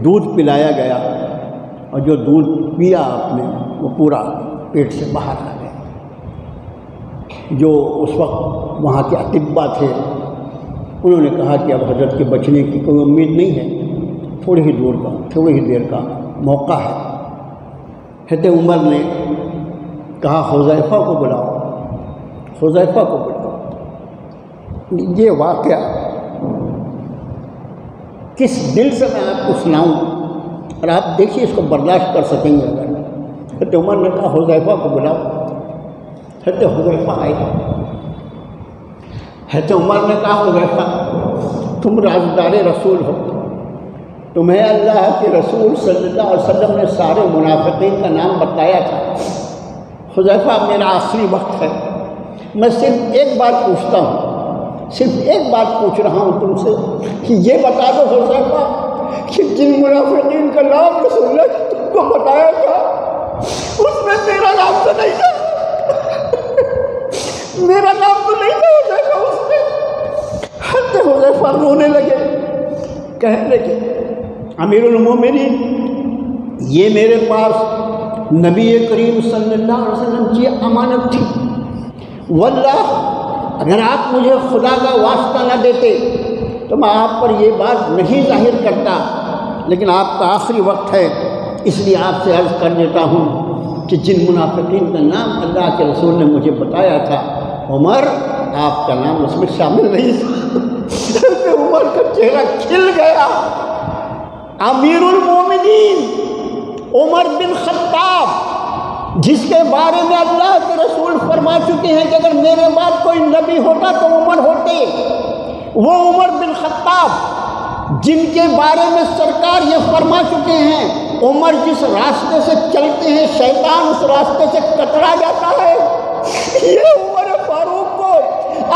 دودھ پلایا گیا اور جو دودھ پیا آپ نے وہ پورا پیٹ سے باہر آ گیا۔ جو اس وقت وہاں کے اطباء تھے انہوں نے کہا کہ اب حضرت کے بچنے کی کوئی امید نہیں ہے، تھوڑی ہی دیر کا موقع ہے۔ حضرت عمر نے کہا حذیفہ کو بلاؤ، حذیفہ کو بلاؤ۔ یہ واقعہ کس دل سے میں آپ کو سناؤں اور آپ دیکھیے اس کو برداشت کر سکیں گے اگر۔ حضرت عمر نے کہا حذیفہ کو بلاؤ۔ حضرت حذیفہ آئے۔ حضرت عمر نے کہا حذیفہ تم رازدار رسول ہو، تمہیں اللہ کے رسول صلی اللہ علیہ وسلم نے سارے منافقین کا نام بتایا تھا۔ حذیفہ میرا آخری وقت ہے، میں صرف ایک بات پوچھتا ہوں، صرف ایک بات پوچھ رہا ہوں تم سے کہ یہ بتا دو حذیفہ کہ جن منافقین کا نام رسول اللہ نے تم کو بتایا تھا اس میں میرا نام تو نہیں تھا، میرا نام تو نہیں تھا حذیفہ اس میں۔ حضرت حذیفہ رونے لگے، کہنے لگے امیر المومنین یہ میرے پاس نبی کریم صلی اللہ علیہ وسلم کی امانت تھی، واللہ اگر آپ مجھے خدا کا واسطہ نہ دیتے تو میں آپ پر یہ بات نہیں ظاہر کرتا، لیکن آپ کا آخری وقت ہے اس لیے آپ سے عرض کر دیتا ہوں کہ جن منافقین کا نام اللہ کے رسول نے مجھے بتایا تھا عمر آپ کا نام اس میں شامل نہیں تھا۔ عمر کا چہرہ کھل گیا۔ امیر المومنین عمر بن خطاب جس کے بارے میں اللہ کے رسول فرما چکے ہیں کہ اگر میرے بعد کوئی نبی ہوتا تو عمر ہوتے، وہ عمر بن خطاب جن کے بارے میں سرکار یہ فرما چکے ہیں عمر جس راستے سے چلتے ہیں شیطان اس راستے سے کترا جاتا ہے، یہ عمر فاروق کو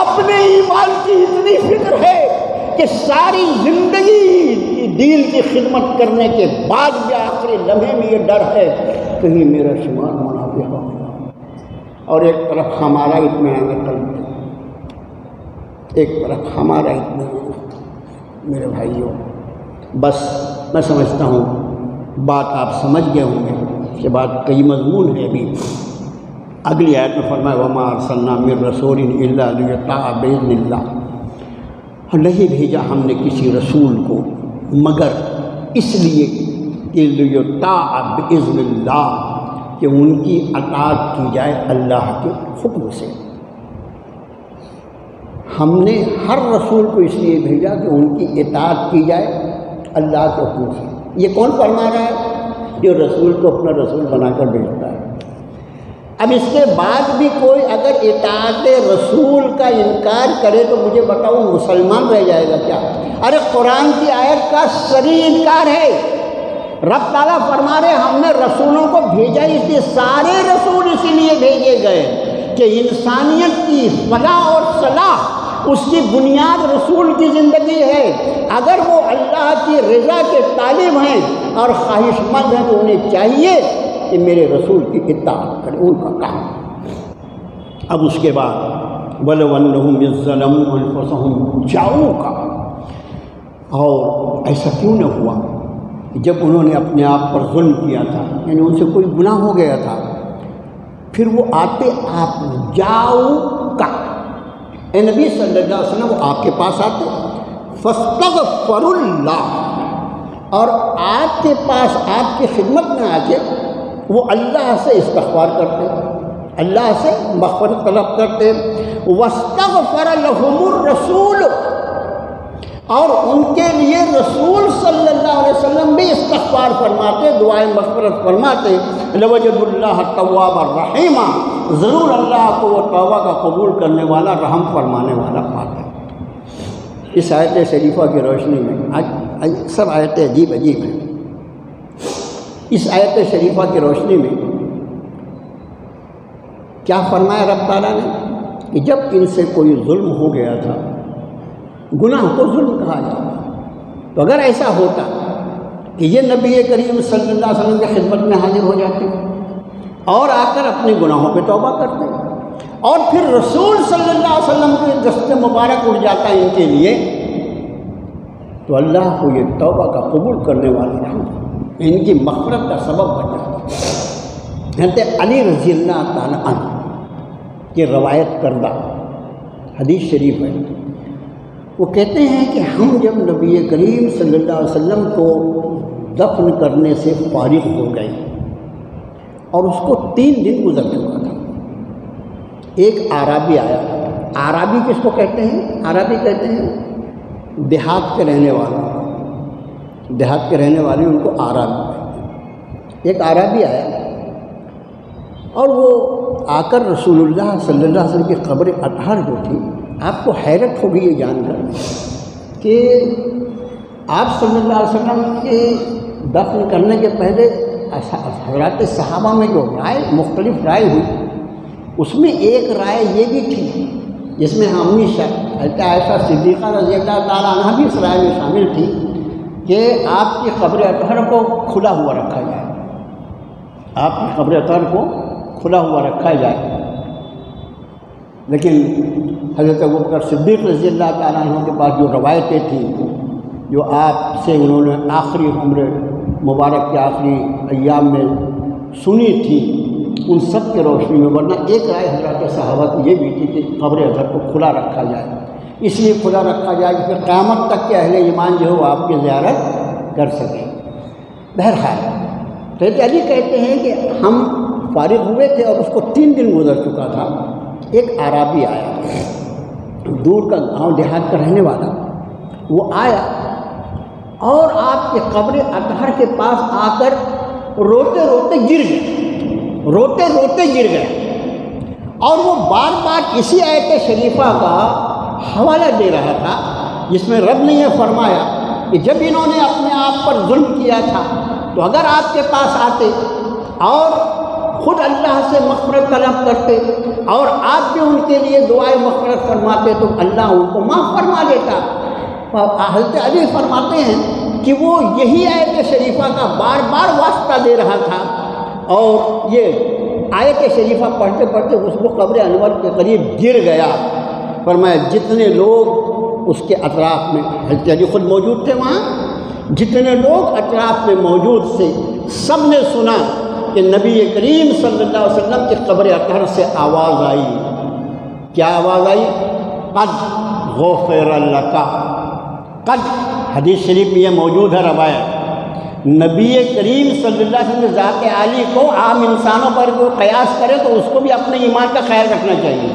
اپنے ایمان کی اتنی فکر ہے کہ ساری زندگی دین کی خدمت کرنے کے بعد بھی آخری لمحے میں یہ ڈر ہے کہیں میرا شمار منافق ہو گیا۔ اور ایک طرف ہمارا اطمینان قلب ہے، ایک طرف ہمارا اطمینان۔ میرے بھائیوں بس میں سمجھتا ہوں بات آپ سمجھ گئے ہوں گے کہ بات کئی مضمون ہے۔ ابھی اگلی آیت میں فرمایا وما ارسلنا من رسول الا لیطاع باذن اللہ، نہیں بھیجا ہم نے کسی رسول کو مگر اس لیے کہ لیطاع باذن اللہ کہ ان کی اطاعت کی جائے اللہ کے حکم سے۔ ہم نے ہر رسول کو اس لیے بھیجا کہ ان کی اطاعت کی جائے اللہ کے حکم سے۔ یہ کون فرما رہا ہے؟ جو رسول کو اپنا رسول بنا کر بھیجتا ہے۔ اب اس کے بعد بھی کوئی اگر اطاعت رسول کا انکار کرے تو مجھے بتاؤ مسلمان رہ جائے گا کیا؟ ارے قرآن کی آیت کا صریح انکار ہے۔ رب تعالیٰ فرما رہے ہم نے رسولوں کو بھیجا، اس لیے سارے رسول اسی لیے بھیجے گئے کہ انسانیت کی فلاح اور صلاح اس کی بنیاد رسول کی زندگی ہے۔ اگر وہ اللہ کی رضا کے طالب ہیں اور خواہش مند ہیں تو انہیں چاہیے کہ میرے رسول کی اطاعت کریں، ان کا کام۔ اب اس کے بعد وَلَوْ أَنَّهُمْ إِذ ظَّلَمُوا أَنفُسَهُمْ جَاءُوكَ، اور ایسا کیوں نہ ہوا جب انہوں نے اپنے آپ پر ظلم کیا تھا، یعنی ان سے کوئی گناہ ہو گیا تھا، پھر وہ آتے آپ جاؤکا، اے نبی صلی اللہ علیہ وسلم وہ آپ کے پاس آتے فاستغفروا اللہ، اور آپ کے پاس آپ کی خدمت میں آ کے وہ اللہ سے استغفار کرتے، اللہ سے مغفرت طلب کرتے، واستغفر لهم الرسول، اور ان کے لیے رسول صلی اللہ علیہ وسلم بھی استغفار فرماتے، دعائیں مغفرت فرماتے، لوجدوا اللہ توابا رحیما، ضرور اللہ کو وہ توبہ کا قبول کرنے والا رحم فرمانے والا پاتا ہے۔ اس آیت شریفہ کی روشنی میں آج سب آیتیں عجیب عجیب ہیں۔ اس آیت شریفہ کی روشنی میں کیا فرمایا رب تعالیٰ نے کہ جب ان سے کوئی ظلم ہو گیا تھا، گناہ کو ظلم کہا جاتا، تو اگر ایسا ہوتا کہ یہ نبی کریم صلی اللہ علیہ وسلم کی خدمت میں حاضر ہو جاتے اور آ کر اپنے گناہوں پہ توبہ کرتے، اور پھر رسول صلی اللہ علیہ وسلم کے دست مبارک اٹھ جاتا ان کے لیے، تو اللہ کو یہ توبہ کا قبول کرنے والا رحمت ان کی مغفرت کا سبب بن جاتا۔ حضرت علی رضی اللہ تعالیٰ عنہ کی روایت کردہ حدیث شریف ہے، وہ کہتے ہیں کہ ہم جب نبی کریم صلی اللہ علیہ وسلم کو دفن کرنے سے فارغ ہو گئے اور اس کو 3 دن گزر چکا تھا، ایک اعرابی آیا۔ اعرابی کس کو کہتے ہیں؟ اعرابی کہتے ہیں دیہات کے رہنے والے، دیہات کے رہنے والے ان کو اعرابی کہتے ہیں۔ ایک اعرابی آیا اور وہ آ کر رسول اللہ صلی اللہ علیہ وسلم کی قبر اطہر جو تھی، آپ کو حیرت ہوگی یہ جان کر کہ آپ صلی اللہ علیہ وسلم کے دفن کرنے کے پہلے حضرات صحابہ میں جو رائے مختلف رائے ہوئی، اس میں ایک رائے یہ بھی تھی جس میں ہمیشہ حضرت عائشہ صدیقہ رضی اللہ تعالیٰ عنہ بھی اس رائے میں شامل تھی کہ آپ کی قبر اطہر کو کھلا ہوا رکھا جائے، آپ کی قبر اطہر کو کھلا ہوا رکھا جائے۔ لیکن حضرت ابوبکر صدیق رضی اللہ تعالیٰ عنہ کے پاس جو روایتیں تھیں، جو آپ سے انہوں نے آخری عمر مبارک کے آخری ایام میں سنی تھی، ان سب کے روشنی میں، ورنہ ایک رائے حضرات صحابہ کی یہ بھی تھی کہ قبر اطہر کو کھلا رکھا جائے، اس لیے کھلا رکھا جائے کہ پھر قیامت تک کے اہل ایمان جو ہے وہ آپ کی زیارت کر سکیں۔ بہرحال حضرت علی کہتے ہیں کہ ہم فارغ ہوئے تھے اور اس کو 3 دن گزر چکا تھا، ایک اعرابی آیا، دور کا گاؤں دیہات کا رہنے والا، وہ آیا اور آپ کے قبر اطہر کے پاس آ کر روتے روتے گر گیا، اور وہ بار بار اسی آیت شریفہ کا حوالہ دے رہا تھا جس میں رب نے یہ فرمایا کہ جب انہوں نے اپنے آپ پر ظلم کیا تھا تو اگر آپ کے پاس آتے اور خود اللہ سے مغفرت طلب کرتے اور آپ بھی ان کے لیے دعائے مغفرت فرماتے تو اللہ ان کو معاف فرما دیتا۔ حضرت علی فرماتے ہیں کہ وہ یہی آیت شریفہ کا بار بار واسطہ دے رہا تھا، اور یہ آیت شریفہ پڑھتے پڑھتے اس کو قبر انور کے قریب گر گیا۔ فرمایا جتنے لوگ اس کے اطراف میں، حضرت علی خود موجود تھے وہاں، جتنے لوگ اطراف میں موجود تھے سب نے سنا کہ نبی کریم صلی اللہ علیہ وسلم کی قبر اطہر سے آواز آئی۔ کیا آواز آئی؟ قد غفر لک۔ قد حدیث شریف میں یہ موجود ہے روایت، نبی کریم صلی اللہ علیہ وسلم ذات عالی کو عام انسانوں پر کوئی قیاس کرے تو اس کو بھی اپنے ایمان کا خیال رکھنا چاہیے۔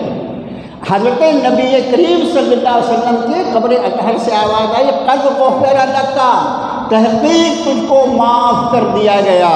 حضرت نبی کریم صلی اللہ علیہ وسلم کے قبر اطہر سے آواز آئی، قد غفر لک، تحقیق تجھ کو معاف کر دیا گیا۔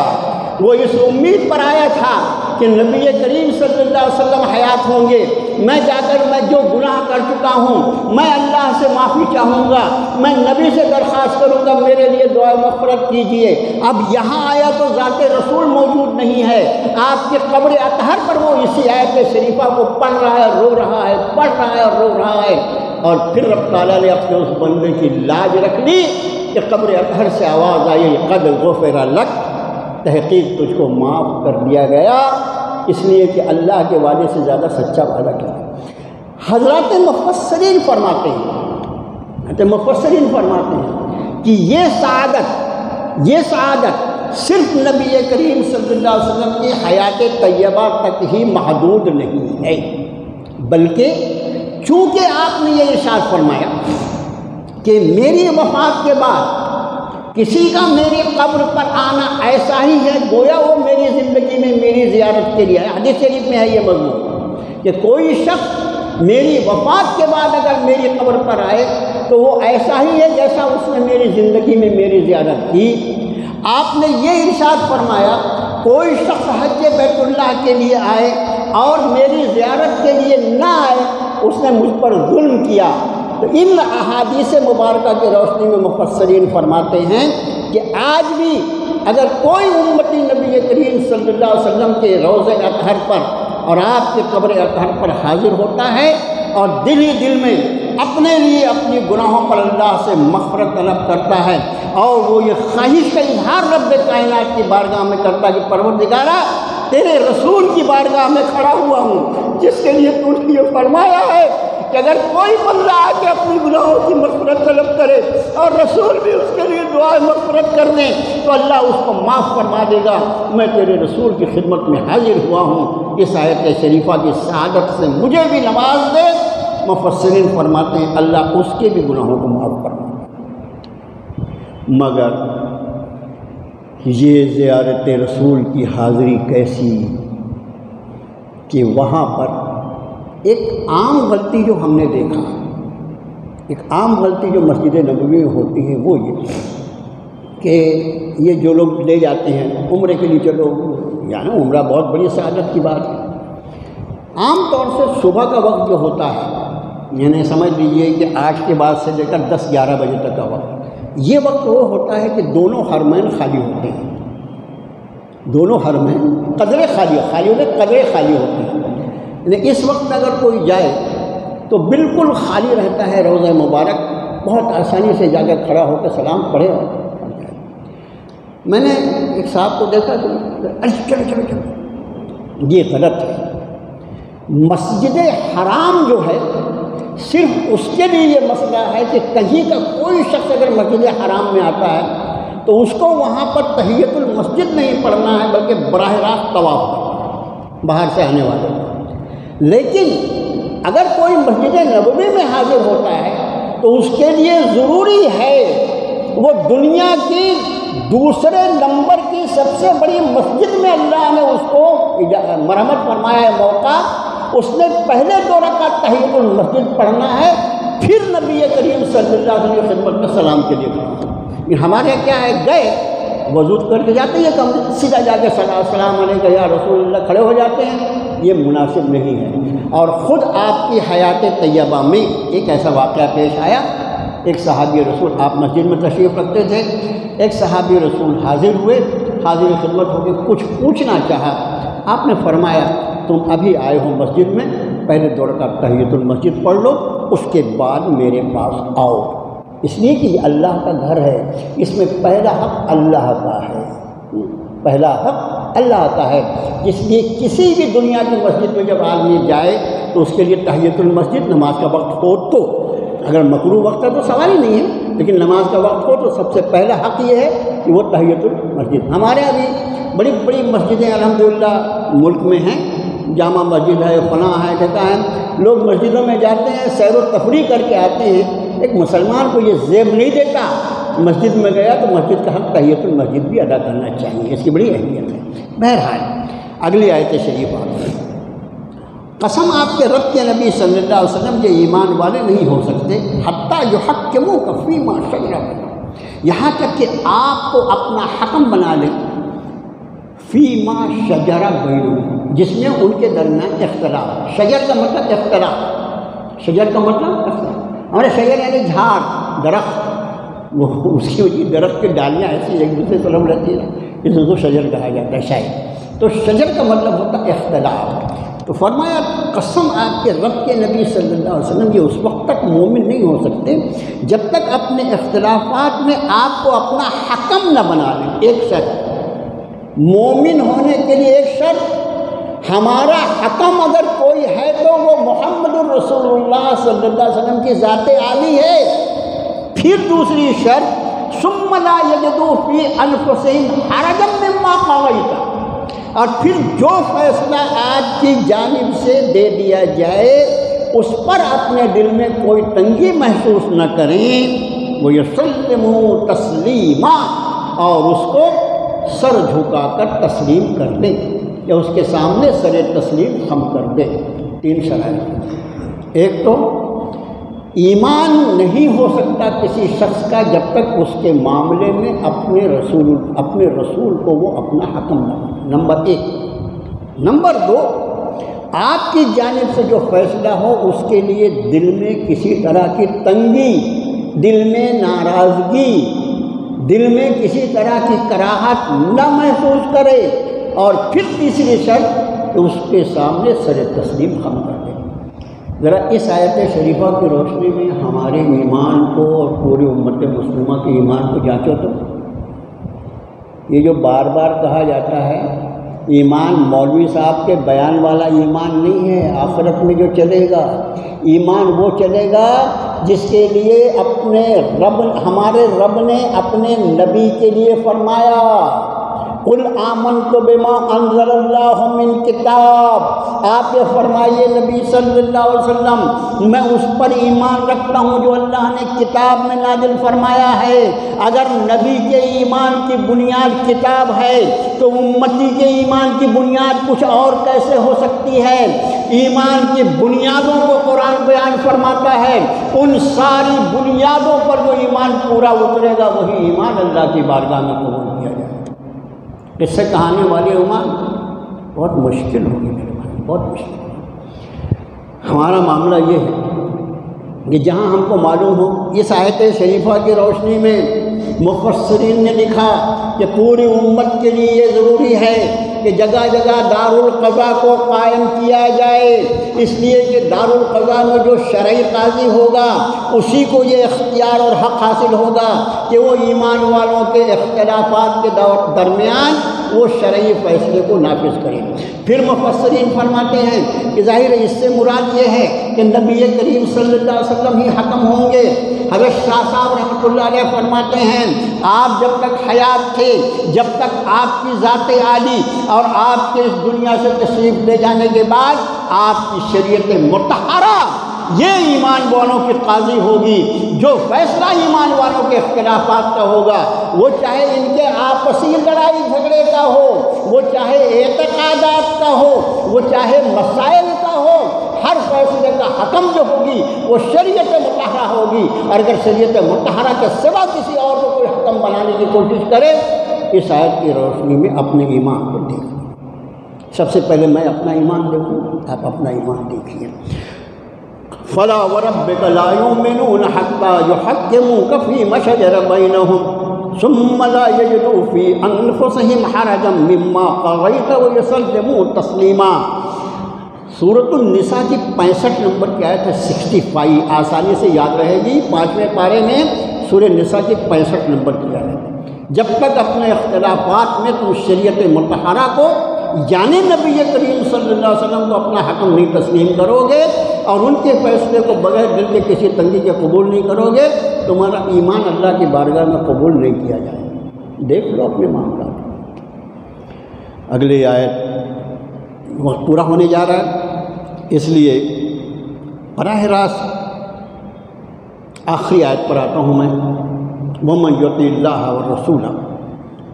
وہ اس امید پر آیا تھا کہ نبی کریم صلی اللہ علیہ وسلم حیات ہوں گے، میں جا کر میں جو گناہ کر چکا ہوں میں اللہ سے معافی چاہوں گا، میں نبی سے درخواست کروں گا میرے لیے دعا مغفرت کیجیے۔ اب یہاں آیا تو ذات رسول موجود نہیں ہے، آپ کے قبر اطہر پر وہ اسی آیت شریفہ کو پڑھ رہا ہے، رو رہا ہے، پڑھ رہا ہے اور رو رہا ہے۔ اور پھر رب تعالیٰ نے اپنے اس بندے کی لاج رکھ لی کہ قبر اطہر سے آواز آئی، قد غفر لک، تحقیق تجھ کو معاف کر دیا گیا، اس لیے کہ اللہ کے وعدے سے زیادہ سچا وعدہ کیا۔ حضرات مفسرین فرماتے ہیں کہ یہ سعادت صرف نبی کریم صلی اللہ علیہ وسلم کی حیات طیبہ تک ہی محدود نہیں ہے، بلکہ چونکہ آپ نے یہ ارشاد فرمایا کہ میری وفات کے بعد کسی کا میری قبر پر آنا ایسا ہی ہے گویا وہ میری زندگی میں میری زیارت کے لیے آیا۔ حدیث شریف میں ہے یہ مضمون کہ کوئی شخص میری وفات کے بعد اگر میری قبر پر آئے تو وہ ایسا ہی ہے جیسا اس نے میری زندگی میں میری زیارت کی۔ آپ نے یہ ارشاد فرمایا کوئی شخص حج بیت اللہ کے لیے آئے اور میری زیارت کے لیے نہ آئے، اس نے مجھ پر ظلم کیا۔ تو ان احادیث مبارکہ کی روشنی میں مفسرین فرماتے ہیں کہ آج بھی اگر کوئی امتی نبی کریم صلی اللہ علیہ وسلم کے روضہ اطہر پر اور آپ کے قبر اطہر پر حاضر ہوتا ہے اور دل ہی دل میں اپنے لیے اپنی گناہوں پر اللہ سے مغفرت طلب کرتا ہے اور وہ یہ خواہش کا اظہار رب کائنات کی بارگاہ میں کرتا ہے کہ پروردگارا تیرے رسول کی بارگاہ میں کھڑا ہوا ہوں جس کے لیے تو نے یہ فرمایا ہے کہ اگر کوئی بندہ آ کے اپنی گناہوں کی مغفرت طلب کرے اور رسول بھی اس کے لیے دعا مغفرت کر دیں تو اللہ اس کو معاف فرما دے گا۔ میں تیرے رسول کی خدمت میں حاضر ہوا ہوں، اس آیت شریفہ کی سعادت سے مجھے بھی نواز دے۔ مفسرین فرماتے ہیں اللہ اس کے بھی گناہوں کو معاف فرما دے۔ مگر یہ زیارت رسول کی حاضری کیسی کہ وہاں پر ایک عام غلطی جو ہم نے دیکھا، ایک عام غلطی جو مسجد نبوی میں ہوتی ہے وہ یہ کہ یہ جو لوگ لے جاتے ہیں عمرے کے لیے، چلو یعنی عمرہ بہت بڑی سعادت کی بات ہے، عام طور سے صبح کا وقت جو ہوتا ہے یعنی سمجھ لیجئے کہ 8 کے بعد سے لے کر 10-11 بجے تک کا وقت، یہ وقت وہ ہوتا ہے کہ دونوں حرمین خالی ہوتے ہیں، دونوں حرمین قدرے خالی ہوتے ہیں، قدرے خالی ہوتے ہیں، یعنی اس وقت اگر کوئی جائے تو بالکل خالی رہتا ہے روضہ مبارک، بہت آسانی سے جا کر کھڑا ہو کے سلام پڑھے اور میں نے ایک صاحب کو دیکھا کہ چلو چلو چلو، یہ غلط ہے۔ مسجد حرام جو ہے صرف اس کے لیے یہ مسئلہ ہے کہ کہیں کا کوئی شخص اگر مسجد حرام میں آتا ہے تو اس کو وہاں پر تحیۃ المسجد نہیں پڑھنا ہے بلکہ براہ راست طواف کرنا ہے باہر سے آنے والے۔ لیکن اگر کوئی مسجد نبوی میں حاضر ہوتا ہے تو اس کے لیے ضروری ہے وہ دنیا کی دوسرے نمبر کی سب سے بڑی مسجد میں اللہ نے اس کو مرحمت فرمایا ہے موقع، اس نے پہلے 2 رکعت تحیۃ المسجد پڑھنا ہے، پھر نبی کریم صلی اللہ علیہ وسلم کی خدمت میں سلام کے لیے کھڑا۔ ہمارے کیا ہے، گئے وضو کر کے جاتے ہیں کم سیدھا جا کے السلام علیکم یا رسول اللہ کھڑے ہو جاتے ہیں، یہ مناسب نہیں ہے۔ اور خود آپ کی حیات طیبہ میں ایک ایسا واقعہ پیش آیا، ایک صحابی رسول، آپ مسجد میں تشریف رکھتے تھے، ایک صحابی رسول حاضر ہوئے، حاضر خدمت ہو کے کچھ پوچھنا چاہا، آپ نے فرمایا تم ابھی آئے ہو مسجد میں، پہلے 2 رکعت تحیۃ المسجد پڑھ لو، اس کے بعد میرے پاس آؤ، اس لیے کہ یہ اللہ کا گھر ہے، اس میں پہلا حق اللہ کا ہے، پہلا حق اللہ کا ہے، اس لیے کسی بھی دنیا کی مسجد میں جب آدمی جائے تو اس کے لیے تحیۃ المسجد نماز کا وقت ہو تو، اگر مکروہ وقت ہے تو سوال ہی نہیں ہے، لیکن نماز کا وقت ہو تو سب سے پہلا حق یہ ہے کہ وہ تحیۃ المسجد۔ ہمارے یہاں بھی بڑی بڑی مسجدیں الحمدللہ ملک میں ہیں، جامع مسجد ہے، فلاں ہے، کہتا ہے، لوگ مسجدوں میں جاتے ہیں، سیر و تفریح کر کے آتے ہیں، ایک مسلمان کو یہ زیب نہیں دیتا، مسجد میں گیا تو مسجد کا حق تحیۃ المسجد بھی ادا کرنا چاہیے، اس کی بڑی اہمیت ہے۔ بہرحال اگلی آیت شریفہ، قسم آپ کے رب کے نبی صلی اللہ علیہ وسلم کے ایمان والے نہیں ہو سکتے حتیٰ یحکموک فیما شجر بینہم، یہاں تک کہ آپ کو اپنا حکم بنا لیں، فیما شجر بینہم، جس میں ان کے درمیان اختلاف، شجر کا مطلب اختلاف، شجر کا مطلب اختلاف، ہمارے شجر یعنی جھاڑ، درخت، وہ اس کی درخت کی ڈالیاں ایسی ایک دوسرے طرف رہتی ہیں، اس کو شجر کہا جاتا ہے شاید، تو شجر کا مطلب ہوتا ہے اختلاف۔ تو فرمایا قسم آپ کے رب کے نبی صلی اللہ علیہ وسلم یہ اس وقت تک مومن نہیں ہو سکتے جب تک اپنے اختلافات میں آپ کو اپنا حکم نہ بنا لیں۔ ایک شرط، مومن ہونے کے لیے ایک شرط، ہمارا حکم اگر کوئی ہے تو وہ محمد الرسول اللہ صلی اللہ علیہ وسلم کی ذات عالی ہے۔ پھر دوسری شرط، ثم لا یجدوا فی انفسہم حرجا مما قضیت، اور پھر جو فیصلہ آپ کی جانب سے دے دیا جائے اس پر اپنے دل میں کوئی تنگی محسوس نہ کریں، وہ یسلموا تسلیما، اور اس کو سر جھکا کر تسلیم کر دیں یا اس کے سامنے سر تسلیم خم کر دیں۔ 3 شرائط، ایک تو ایمان نہیں ہو سکتا کسی شخص کا جب تک اس کے معاملے میں اپنے رسول کو وہ اپنا حکم نہ بنے، نمبر 1۔ نمبر 2، آپ کی جانب سے جو فیصلہ ہو اس کے لیے دل میں کسی طرح کی تنگی، دل میں ناراضگی، دل میں کسی طرح کی کراہت نہ محسوس کرے، اور پھر تیسری شرط کہ اس کے سامنے سر تسلیم خم کر دے۔ ذرا اس آیت شریفہ کی روشنی میں ہمارے ایمان کو اور پوری امت مسلمہ کے ایمان کو جانچو تو یہ جو بار بار کہا جاتا ہے ایمان مولوی صاحب کے بیان والا ایمان نہیں ہے، آخرت میں جو چلے گا ایمان وہ چلے گا جس کے لیے اپنے رب، ہمارے رب نے اپنے نبی کے لیے فرمایا قل آمنت بما انزل اللہ من کتاب، آپ یہ فرمائیے نبی صلی اللہ علیہ وسلم میں اس پر ایمان رکھتا ہوں جو اللہ نے کتاب میں نازل فرمایا ہے۔ اگر نبی کے ایمان کی بنیاد کتاب ہے تو امتی کے ایمان کی بنیاد کچھ اور کیسے ہو سکتی ہے؟ ایمان کی بنیادوں کو قرآن بیان فرماتا ہے، ان ساری بنیادوں پر جو ایمان پورا اترے گا وہی ایمان اللہ کی بارگاہ میں قبول کیا جائے۔ اس سے کہانی والی ایمان بہت مشکل ہوگی میرے بھائی، بہت مشکل ہوگی۔ ہمارا معاملہ یہ ہے کہ جہاں ہم کو معلوم ہو اس آیت شریفہ کی روشنی میں مفسرین نے لکھا کہ پوری امت کے لیے یہ ضروری ہے کہ جگہ جگہ دارالقضاء کو قائم کیا جائے، اس لیے کہ دارالقضاء میں جو شرعی قاضی ہوگا اسی کو یہ اختیار اور حق حاصل ہوگا کہ وہ ایمان والوں کے اختلافات کے درمیان وہ شرعی فیصلے کو نافذ کرے۔ پھر مفسرین فرماتے ہیں کہ ظاہر اس سے مراد یہ ہے کہ نبی کریم صلی اللہ علیہ وسلم ہی حکم ہوں گے۔ حضرت شاہ صاحب رحمۃ اللہ علیہ فرماتے ہیں آپ جب تک حیات تھے، جب تک آپ کی ذات عالی اور آپ کے اس دنیا سے تشریف لے جانے کے بعد آپ کی شریعت مطہرہ یہ ایمان والوں کی قاضی ہوگی، جو فیصلہ ایمان والوں کے اختلافات کا ہوگا، وہ چاہے ان کے آپسی لڑائی جھگڑے کا ہو، وہ چاہے اعتقادات کا ہو، وہ چاہے مسائل کا ہو، ہر فیصلے کا حکم جو ہوگی وہ شریعت مطہرہ ہوگی۔ اور اگر شریعت مطہرہ کے سوا کسی اور کو کوئی حکم بنانے کی کوشش کرے، اس آیت کی روشنی میں اپنے ایمان کو دیکھیں۔ سب سے پہلے میں اپنا ایمان دیکھوں، آپ اپنا ایمان دیکھیے۔ فَلَا وَرَبِّكَ لَا يُؤْمِنُونَ حَتَّى يُحَكِّمُوكَ فِيمَا شَجَرَ بَيْنَهُمْ ثُمَّ لَا يَجِدُوا فِي أَنفُسِهِمْ حَرَجًا مِّمَّا قَضَيْتَ وَيُسَلِّمُوا تَسْلِيمًا۔ سورۃ النساء کی 65 نمبر کی آیت ہے 65، آسانی سے یاد رہے گی، 5ویں پارے میں سورۃ النساء کی 65 نمبر کی آیت ہے۔ جب تک اپنے اختلافات میں تم شریعت مطہرہ کو یعنی نبی کریم صلی اللہ علیہ وسلم کو اپنا حکم نہیں تسلیم کرو گے اور ان کے فیصلے کو بغیر دل کے کسی تنگی کے قبول نہیں کرو گے، تمہارا ایمان اللہ کی بارگاہ میں قبول نہیں کیا جائے گا۔ دیکھ لو اپنے معاملات۔ اگلی آیت وقت پورا ہونے جا رہا ہے، اس لیے براہ راست آخری آیت پر آتا ہوں میں، وَمَن يُطِعِ اللَّهَ وَالرَّسُولَ،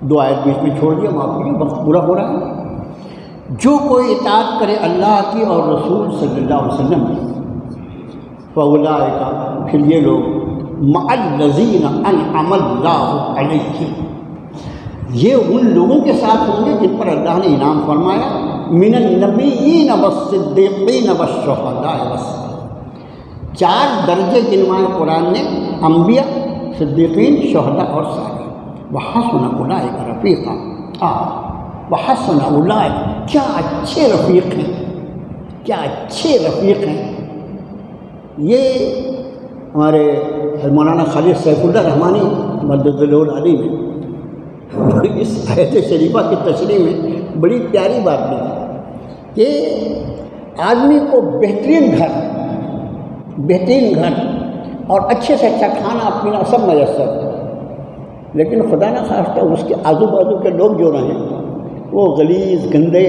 2 آیت بیچ میں چھوڑ دیا، معاف کیجیے وقت پورا ہو رہا ہے۔ جو کوئی اطاعت کرے اللہ کی اور رسول صلی اللہ علیہ وسلم کی، فَأُولَٰئِكَ، پھر یہ لوگ مَعَ الَّذِينَ أَنْعَمَ اللَّهُ عَلَيْهِمْ، یہ ان لوگوں کے ساتھ ہوں گے جن پر اللہ نے انعام فرمایا، من النبیین والصدیقین والشہداء والصالحین، 4 درجے گنوائے قرآن نے، انبیاء، صدیقین، شہداء اور صالحین۔ وحسن اولئک رفیقا، وحسن اولئک، کیا اچھے رفیق ہیں، کیا اچھے رفیق ہیں۔ یہ ہمارے مولانا خالد سیف اللہ رحمانی مدد اللہ علیہ نے اس آیت شریفہ کی تشریح میں بڑی پیاری بات لکھی کہ آدمی کو بہترین گھر اور اچھے سے اچھا کھانا پینا سب میسر ہے، لیکن خدا نہ خواستہ اس کے آزو بازو کے لوگ جو رہیں وہ غلیظ، گندے،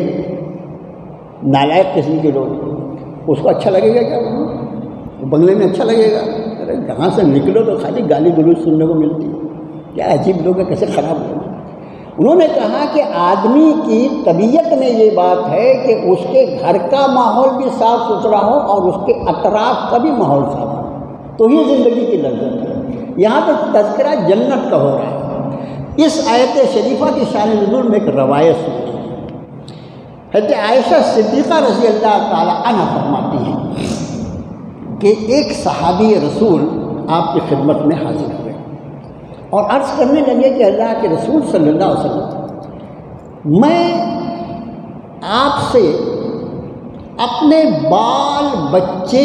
نالائق قسم کے لوگ، اس کو اچھا لگے گا کیا؟ وہ بنگلے میں اچھا لگے گا؟ ارے جہاں سے نکلو تو خالی گالی گلوچ سننے کو ملتی ہے، کیا عجیب لوگ ہیں، کیسے خراب لوگ۔ انہوں نے کہا کہ آدمی کی طبیعت میں یہ بات ہے کہ اس کے گھر کا ماحول بھی صاف ستھرا ہو اور اس کے اطراف کا بھی ماحول صاف ہو، تو ہی زندگی کی لذت ہے۔ یہاں تو تذکرہ جنت کا ہو رہا ہے۔ اس آیت شریفہ کی شان نزول میں ایک روایت سنی ہے۔ حضرت عائشہ صدیقہ رضی اللہ تعالی عنہ فرماتی ہیں کہ ایک صحابی رسول آپ کی خدمت میں حاضر ہوئے اور عرض کرنے لگے کہ اللہ کے رسول صلی اللہ علیہ وسلم، میں آپ سے اپنے بال بچے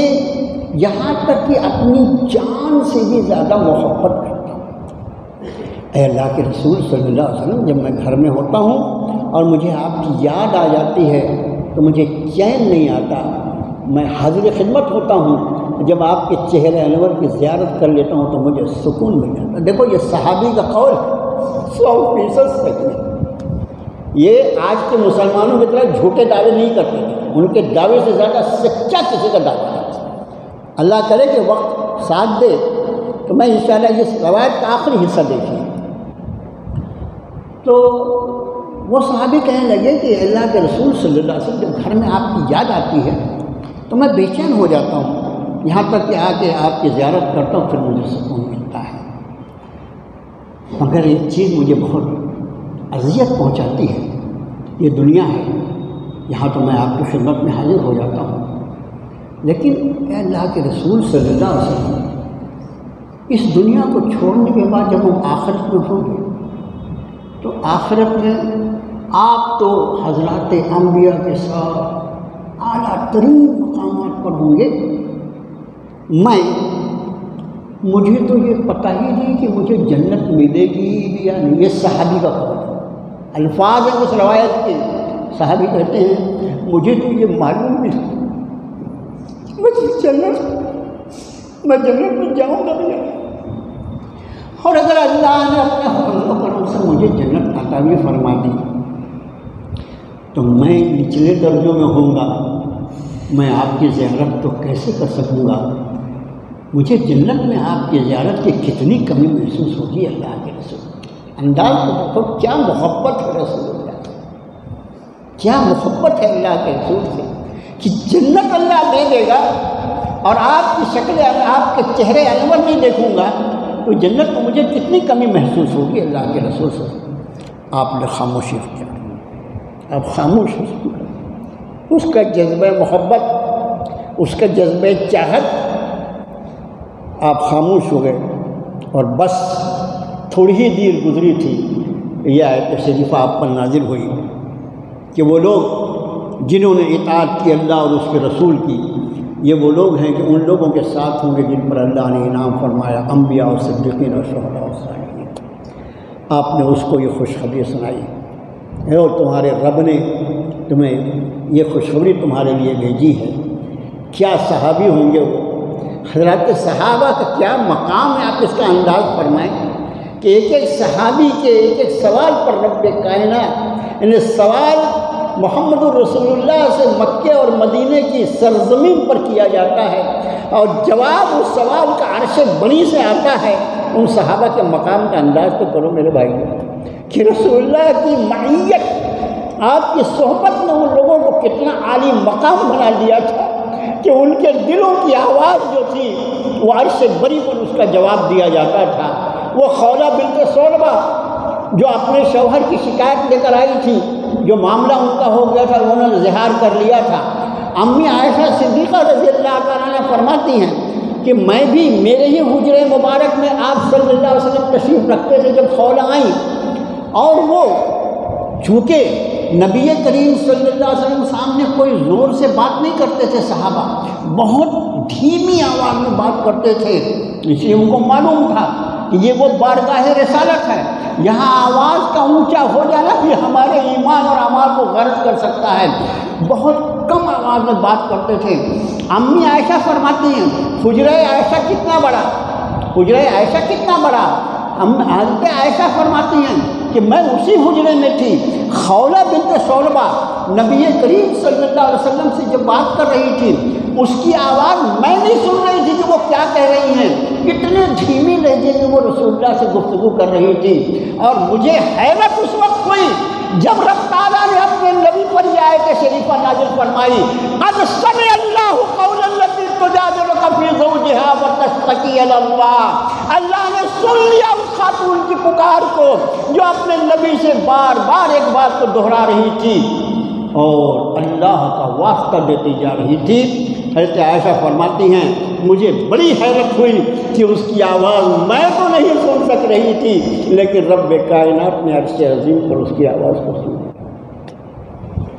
یہاں تک کہ اپنی جان سے بھی زیادہ محبت کرتا ہوں۔ اے اللہ کے رسول صلی اللہ علیہ وسلم، جب میں گھر میں ہوتا ہوں اور مجھے آپ کی یاد آ جاتی ہے تو مجھے چین نہیں آتا، میں حاضر خدمت ہوتا ہوں، جب آپ کے چہرے انور کی زیارت کر لیتا ہوں تو مجھے سکون مل جاتا ہے۔ دیکھو یہ صحابی کا قول 100% صحیح ہے۔ یہ آج کے مسلمانوں کی طرح جھوٹے دعوے نہیں کرتے، ان کے دعوے سے زیادہ سچا کسی کا دعویٰ ہے۔ اللہ کرے کہ وقت ساتھ دے تو میں انشاءاللہ اس روایت کا آخری حصہ دیکھیں۔ تو وہ صحابی کہنے لگے کہ اللہ کے رسول صلی اللہ علیہ وسلم، جب گھر میں آپ کی یاد آتی ہے تو میں بے چین ہو جاتا ہوں، یہاں تک کہ آ کے آپ کی زیارت کرتا ہوں، پھر مجھے سکون ملتا ہے۔ مگر ایک چیز مجھے بہت اذیت پہنچاتی ہے، یہ دنیا ہے، یہاں تو میں آپ کی خدمت میں حاضر ہو جاتا ہوں، لیکن اے اللہ کے رسول صلی اللہ علیہ وسلم، اس دنیا کو چھوڑنے کے بعد جب ہم آخرت میں ہوں گے تو آخرت میں آپ تو حضرات انبیاء کے ساتھ اعلیٰ ترین مقامات پر ہوں گے، مجھے تو یہ پتہ ہی نہیں کہ مجھے جنت ملے گی یا نہیں۔ یہ صحابی کا قول ہے، الفاظ ہیں اس روایت کے۔ صحابی کہتے ہیں مجھے تو یہ معلوم نہیں میں جنت میں جاؤں گا نہیں، اور اگر اللہ نے اپنے فضل و کرم سے مجھے جنت عطا بھی فرما دی تو میں نچلے درجوں میں ہوں گا، میں آپ کی زیارت تو کیسے کر سکوں گا؟ مجھے جنت میں آپ کی زیارت کی کتنی کمی محسوس ہوگی۔ اللہ کے رسول انداز کو دیکھو، کیا محبت ہے رسول اللہ سے، کیا محبت ہے اللہ کے رسول سے کہ جنت اللہ دے دے گا اور آپ کی شکل، آپ کے چہرے انور نہیں دیکھوں گا تو جنت میں مجھے کتنی کمی محسوس ہوگی اللہ کے رسول سے۔ آپ نے خاموشی اختیار، آپ خاموش ہو سکتے، اس کا جذبہ محبت، اس کا جذبہ چاہت، آپ خاموش ہو گئے، اور بس تھوڑی ہی دیر گزری تھی، یہ آیت شریفہ آپ پر نازل ہوئی کہ وہ لوگ جنہوں نے اطاعت کی اللہ اور اس کے رسول کی، یہ وہ لوگ ہیں کہ ان لوگوں کے ساتھ ہوں گے جن پر اللہ نے انعام فرمایا، انبیاء اور صدیقین اور شہداء اور صالحین۔ آپ نے اس کو یہ خوشخبری سنائی، اور تمہارے رب نے تمہیں یہ خوشخبری تمہارے لیے بھیجی ہے۔ کیا صحابی ہوں گے وہ، حضرات صحابہ کا کیا مقام ہے، آپ اس کا انداز فرمائیں کہ ایک ایک صحابی کے ایک ایک سوال پر رب کائنات، یعنی سوال محمد الرسول اللہ سے مکہ اور مدینے کی سرزمین پر کیا جاتا ہے، اور جواب اس سوال کا عرش بنی سے آتا ہے۔ ان صحابہ کے مقام کا انداز تو کرو میرے بھائی کہ رسول اللہ کی معیت، آپ کی صحبت نے ان لوگوں کو کتنا عالی مقام بنا دیا تھا کہ ان کے دلوں کی آواز جو تھی وہ عرش بری پر اس کا جواب دیا جاتا تھا۔ وہ خولہ بنت صلبہ جو اپنے شوہر کی شکایت لے کر آئی تھی، جو معاملہ ان کا ہو گیا تھا، انہوں نے اظہار کر لیا تھا، امی عائشہ صدیقہ رضی اللہ عنہا فرماتی ہیں کہ میں بھی میرے ہی حجرے مبارک میں آپ صلی اللہ علیہ وسلم تشریف رکھتے تھے جب خولہ آئیں، اور وہ چونکہ نبی کریم صلی اللہ علیہ وسلم سامنے کوئی زور سے بات نہیں کرتے تھے، صحابہ بہت دھیمی آواز میں بات کرتے تھے، اس لیے ان کو معلوم تھا کہ یہ وہ بارگاہ رسالت ہے، یہاں آواز کا اونچا ہو جانا بھی ہمارے ایمان اور اعمال کو غرض کر سکتا ہے۔ بہت کم آواز میں بات کرتے تھے۔ امی عائشہ فرماتی ہیں حجرہ عائشہ کتنا بڑا، حجرہ عائشہ کتنا بڑا، حضرت عائشہ فرماتی ہیں کہ میں اسی حجرے میں تھی، خولہ بنت صلبہ نبی کریم صلی اللہ علیہ وسلم سے جب بات کر رہی تھی، اس کی آواز میں نہیں سن رہی تھی کہ وہ کیا کہہ رہی ہیں، اتنے دھیمی لہجے میں وہ رسول اللہ سے گفتگو کر رہی تھی، اور مجھے حیرت اس وقت ہوئی جب رب تعالیٰ نے اپنے نبی پر یہ آیت شریفہ نازل فرمائی، قد سمع اللہ قول التی تجادلک فی زوجہا وتشتکی الی اللہ، اللہ نے سن لیا اس خاتون کی پکار کو جو اپنے نبی سے بار بار ایک بات کو دہرا رہی تھی اور اللہ کا واسطہ دیتی جا رہی تھی۔ حضرت عائشہ فرماتی ہیں مجھے بڑی حیرت ہوئی کہ اس کی آواز میں تو نہیں سن سک رہی تھی، لیکن رب کائنات نے عرش عظیم پر اس کی آواز کو سنا۔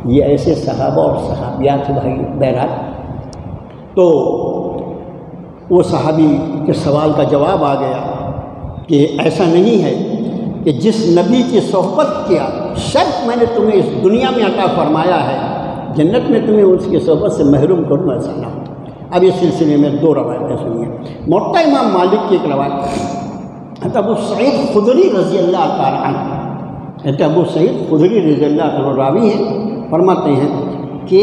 یہ ایسے صحابہ اور صحابیات تھے بھائی۔ بہرحال تو وہ صحابی کے سوال کا جواب آ گیا کہ ایسا نہیں ہے کہ جس نبی کی صحبت کیا شرط میں نے تمہیں اس دنیا میں عطا فرمایا ہے، جنت میں تمہیں اس کی صحبت سے محروم کروں، ایسا نہ ہو۔ اب اس سلسلے میں دو روایتیں سنیے۔ موطا امام مالک کی ایک روایت ابو سعید خدری رضی اللہ تعالیٰ عنہ، ابو سعید خدری رضی اللہ عنہ راوی ہیں، فرماتے ہیں کہ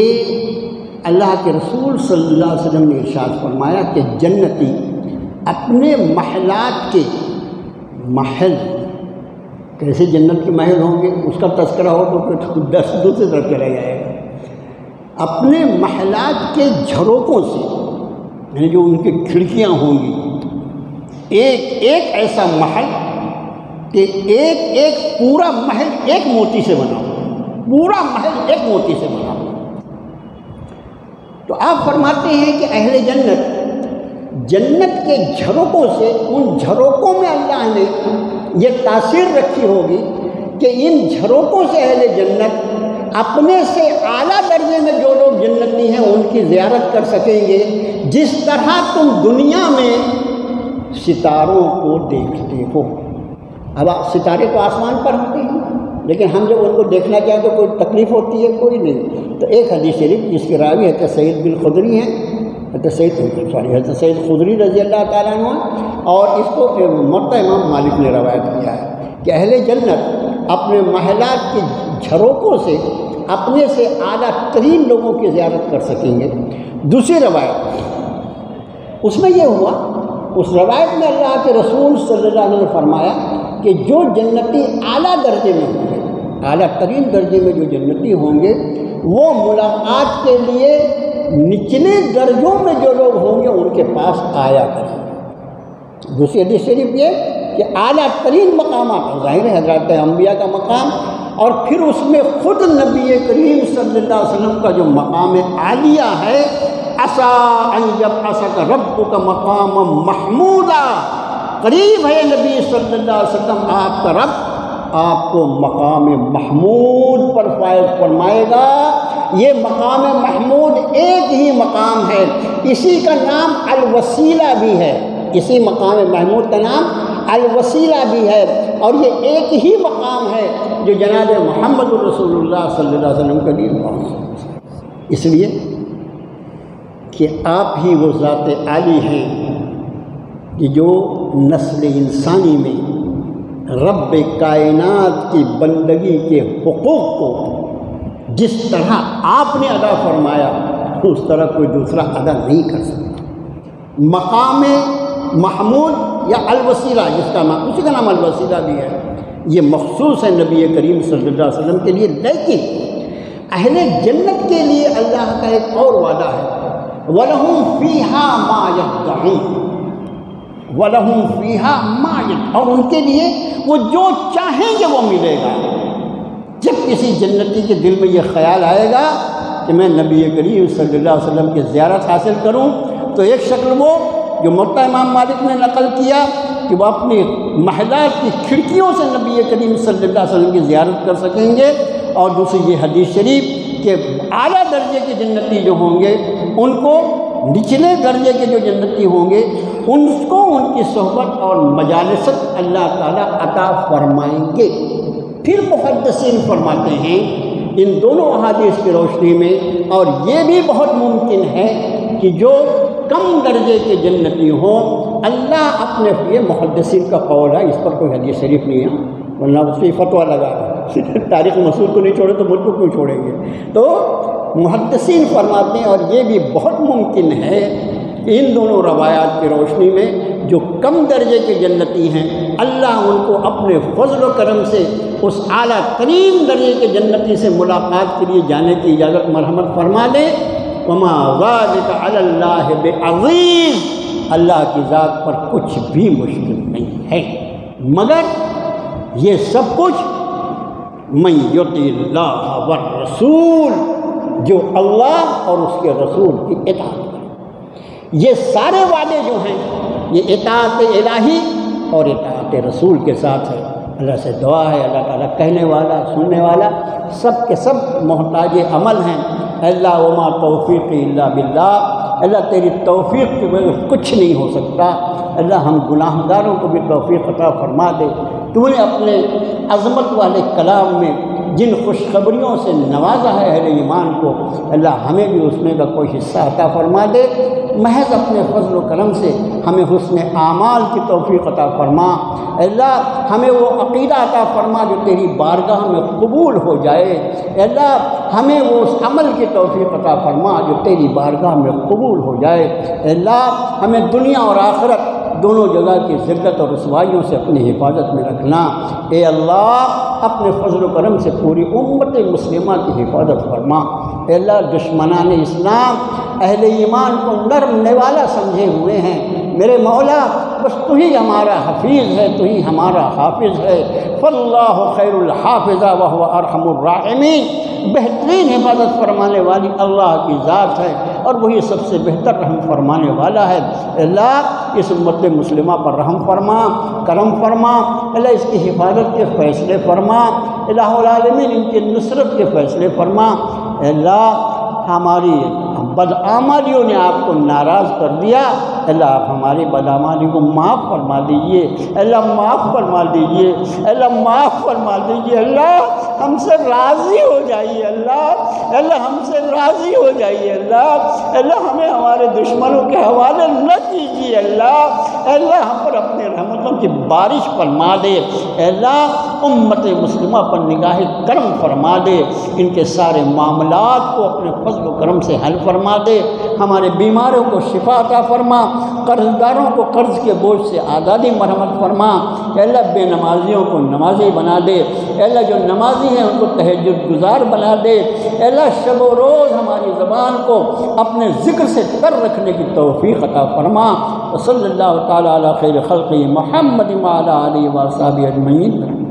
اللہ کے رسول صلی اللہ علیہ وسلم نے ارشاد فرمایا کہ جنتی اپنے محلات کے محل، کیسے جنت کے محل ہوں گے اس کا تذکرہ ہو تو پھر دوسری طرف چلا جائے گا، اپنے محلات کے جھروکوں سے، یعنی جو ان کی کھڑکیاں ہوں گی، ایک ایک ایسا محل کہ ایک ایک پورا محل ایک موتی سے بنا ہو، پورا محل ایک موتی سے بنا ہو۔ تو آپ فرماتے ہیں کہ اہل جنت کے جھروکوں سے، ان جھروکوں میں اللہ نے یہ تاثیر رکھی ہوگی کہ ان جھروکوں سے اہل جنت اپنے سے اعلیٰ درجے میں جو لوگ جنتی ہیں ان کی زیارت کر سکیں گے، جس طرح تم دنیا میں ستاروں کو دیکھتے ہو۔ اب ستارے تو آسمان پر ہوتے ہیں، لیکن ہم جب ان کو دیکھنا چاہیں تو کوئی تکلیف ہوتی ہے؟ کوئی نہیں۔ تو ایک حدیث شریف جس کے راوی حضرت سعید بن خدری ہیں، حضرت سعید خدری رضی اللہ تعالیٰ عنہ، اور اس کو موطا امام مالک نے روایت کیا ہے کہ اہل جنت اپنے محلات کے جھروکوں سے اپنے سے اعلیٰ ترین لوگوں کی زیارت کر سکیں گے۔ دوسری روایت اس میں یہ ہوا، اس روایت میں اللہ کے رسول صلی اللہ علیہ وسلم نے فرمایا کہ جو جنتی اعلیٰ درجے میں ہوں گے، اعلیٰ ترین درجے میں جو جنتی ہوں گے، وہ ملاقات کے لیے نچلے درجوں میں جو لوگ ہوں گے ان کے پاس آیا کریں۔ دوسری حدیث شریف یہ کہ اعلیٰ ترین مقامات، ظاہر ہے حضرات انبیاء کا مقام، اور پھر اس میں خود نبی کریم صلی اللہ علیہ وسلم کا جو مقام عالیہ ہے، عسیٰ ان یبعثک ربک مقاما محمودا، قریب ہے نبی صلی اللہ علیہ وسلم آپ کا رب آپ کو مقام محمود پر فائز فرمائے گا۔ یہ مقام محمود ایک ہی مقام ہے، اسی کا نام الوسیلہ بھی ہے، اسی مقام محمود کا نام الوسیلہ بھی ہے، اور یہ ایک ہی مقام ہے جو جناب محمد الرسول اللہ صلی اللہ علیہ وسلم کا دین۔ اس لیے کہ آپ ہی وہ ذات عالی ہیں کہ جو نسل انسانی میں رب کائنات کی بندگی کے حقوق کو جس طرح آپ نے ادا فرمایا اس طرح کوئی دوسرا ادا نہیں کر سکتا۔ مقام محمود یا الوسیلہ، جس کا نام اسی کا نام الوسیلہ بھی ہے، یہ مخصوص ہے نبی کریم صلی اللہ علیہ وسلم کے لیے، لیکن اہل جنت کے لیے اللہ کا ایک اور وعدہ ہے، وَلَهُمْ فِيهَا مَا يَدَّعُونَ، وَلَهُمْ فِيهَا مَا يَدَّعُونَ، اور ان کے لیے وہ جو چاہیں گے وہ ملے گا۔ جب کسی جنتی کے دل میں یہ خیال آئے گا کہ میں نبی کریم صلی اللہ علیہ وسلم کی زیارت حاصل کروں، تو ایک شکل وہ جو موطا امام مالک نے نقل کیا کہ وہ اپنے محلات کی کھڑکیوں سے نبی کریم صلی اللہ علیہ وسلم کی زیارت کر سکیں گے، اور دوسری یہ حدیث شریف کہ اعلیٰ درجے کے جنتی جو ہوں گے ان کو نچلے درجے کے جو جنتی ہوں گے ان کو ان کی صحبت اور مجالست اللہ تعالیٰ عطا فرمائیں گے۔ پھر محدثین فرماتے ہیں ان دونوں احادیث کی روشنی میں، اور یہ بھی بہت ممکن ہے کہ جو کم درجے کے جنتی ہوں، اللہ اپنے، یہ محدثین کا قول ہے، اس پر کوئی حدیث شریف نہیں ہے، ورنہ اس کی فتویٰ لگا تاریخ مسعود کو نہیں چھوڑے تو ملک کو کیوں چھوڑیں گے؟ تو محدثین فرماتے ہیں، اور یہ بھی بہت ممکن ہے کہ ان دونوں روایات کی روشنی میں جو کم درجے کے جنتی ہیں اللہ ان کو اپنے فضل و کرم سے اس اعلیٰ ترین درجے کے جنتی سے ملاقات کے لیے جانے کی اجازت مرحمت فرما دے۔ وما ذلک علی اللہ بعزیز، اللہ کی ذات پر کچھ بھی مشکل نہیں ہے، مگر یہ سب کچھ من یطع اللہ والرسول، جو اللہ اور اس کے رسول کی اطاعت کرے۔ یہ سارے وعدے جو ہیں یہ اطاعت الہی اور اطاعت رسول کے ساتھ ہے۔ اللہ سے دعا ہے، اللہ تعالیٰ کہنے والا سننے والا سب کے سب محتاج عمل ہیں۔ اللہ وما توفیق الا باللہ، اللہ تیری توفیق کے بغیر کچھ نہیں ہو سکتا۔ اللہ ہم گناہ گاروں کو بھی توفیق عطا فرما دے۔ تو نے اپنے عظمت والے کلام میں جن خوشخبریوں سے نوازا ہے اہل ایمان کو، اللہ ہمیں بھی اس میں کا کوئی حصہ عطا فرما دے۔ محض اپنے فضل و کرم سے ہمیں حسن اعمال کی توفیق عطا فرما۔ اللہ ہمیں وہ عقیدہ عطا فرما جو تیری بارگاہ میں قبول ہو جائے۔ اللہ ہمیں وہ اس عمل کی توفیق عطا فرما جو تیری بارگاہ میں قبول ہو جائے۔ اللہ ہمیں دنیا اور آخرت دونوں جگہ کی ذلت اور رسوائیوں سے اپنی حفاظت میں رکھنا۔ اے اللہ اپنے فضل و کرم سے پوری امت مسلمہ کی حفاظت فرما۔ اے اللہ دشمنان اسلام اہل ایمان کو نرم نوالا سمجھے ہوئے ہیں، میرے مولا بس تو ہی ہمارا حفیظ ہے، تو ہی ہمارا حافظ ہے۔ فاللہ خیر الحافظ وہو ارحم الراحمین، بہترین حفاظت فرمانے والی اللہ کی ذات ہے اور وہی سب سے بہتر رحم فرمانے والا ہے۔ اللہ اس امت مسلمہ پر رحم فرما، کرم فرما، اللہ اس کی حفاظت کے فیصلے فرما، الہ العالمین ان کی نصرت کے فیصلے فرما۔ اللہ ہماری بدعمالیوں نے آپ کو ناراض کر دیا، اللہ آپ ہماری بدعمالی کو معاف فرما دیجئے، اللہ معاف فرما دیجئے، اللہ معاف فرما دیجئے۔ اللہ ہم سے راضی ہو جائیے، اللہ ہم سے راضی ہو جائیے، اللہ ہمیں ہمارے دشمنوں کے حوالے نہ کیجیے، اللہ ہم پر اپنے رحمتوں کی بارش فرما دے، اللہ امت مسلمہ پر نگاہ کرم فرما دے، ان کے سارے معاملات کو اپنے فضل و کرم سے حل فرما دے، ہمارے بیماروں کو شفا عطا فرما، قرض داروں کو قرض کے بوجھ سے آزادی مرحمت فرما، اے اللہ بے نمازیوں کو نمازی بنا دے، اے اللہ جو نمازی ہیں ان کو تہجد گزار بنا دے، اے اللہ شب و روز ہماری زبان کو اپنے ذکر سے تر رکھنے کی توفیق عطا فرما۔ وصلی اللہ تعالیٰ علی خیر خلقہ محمد وعلی آلہ وصحبہ اجمعین۔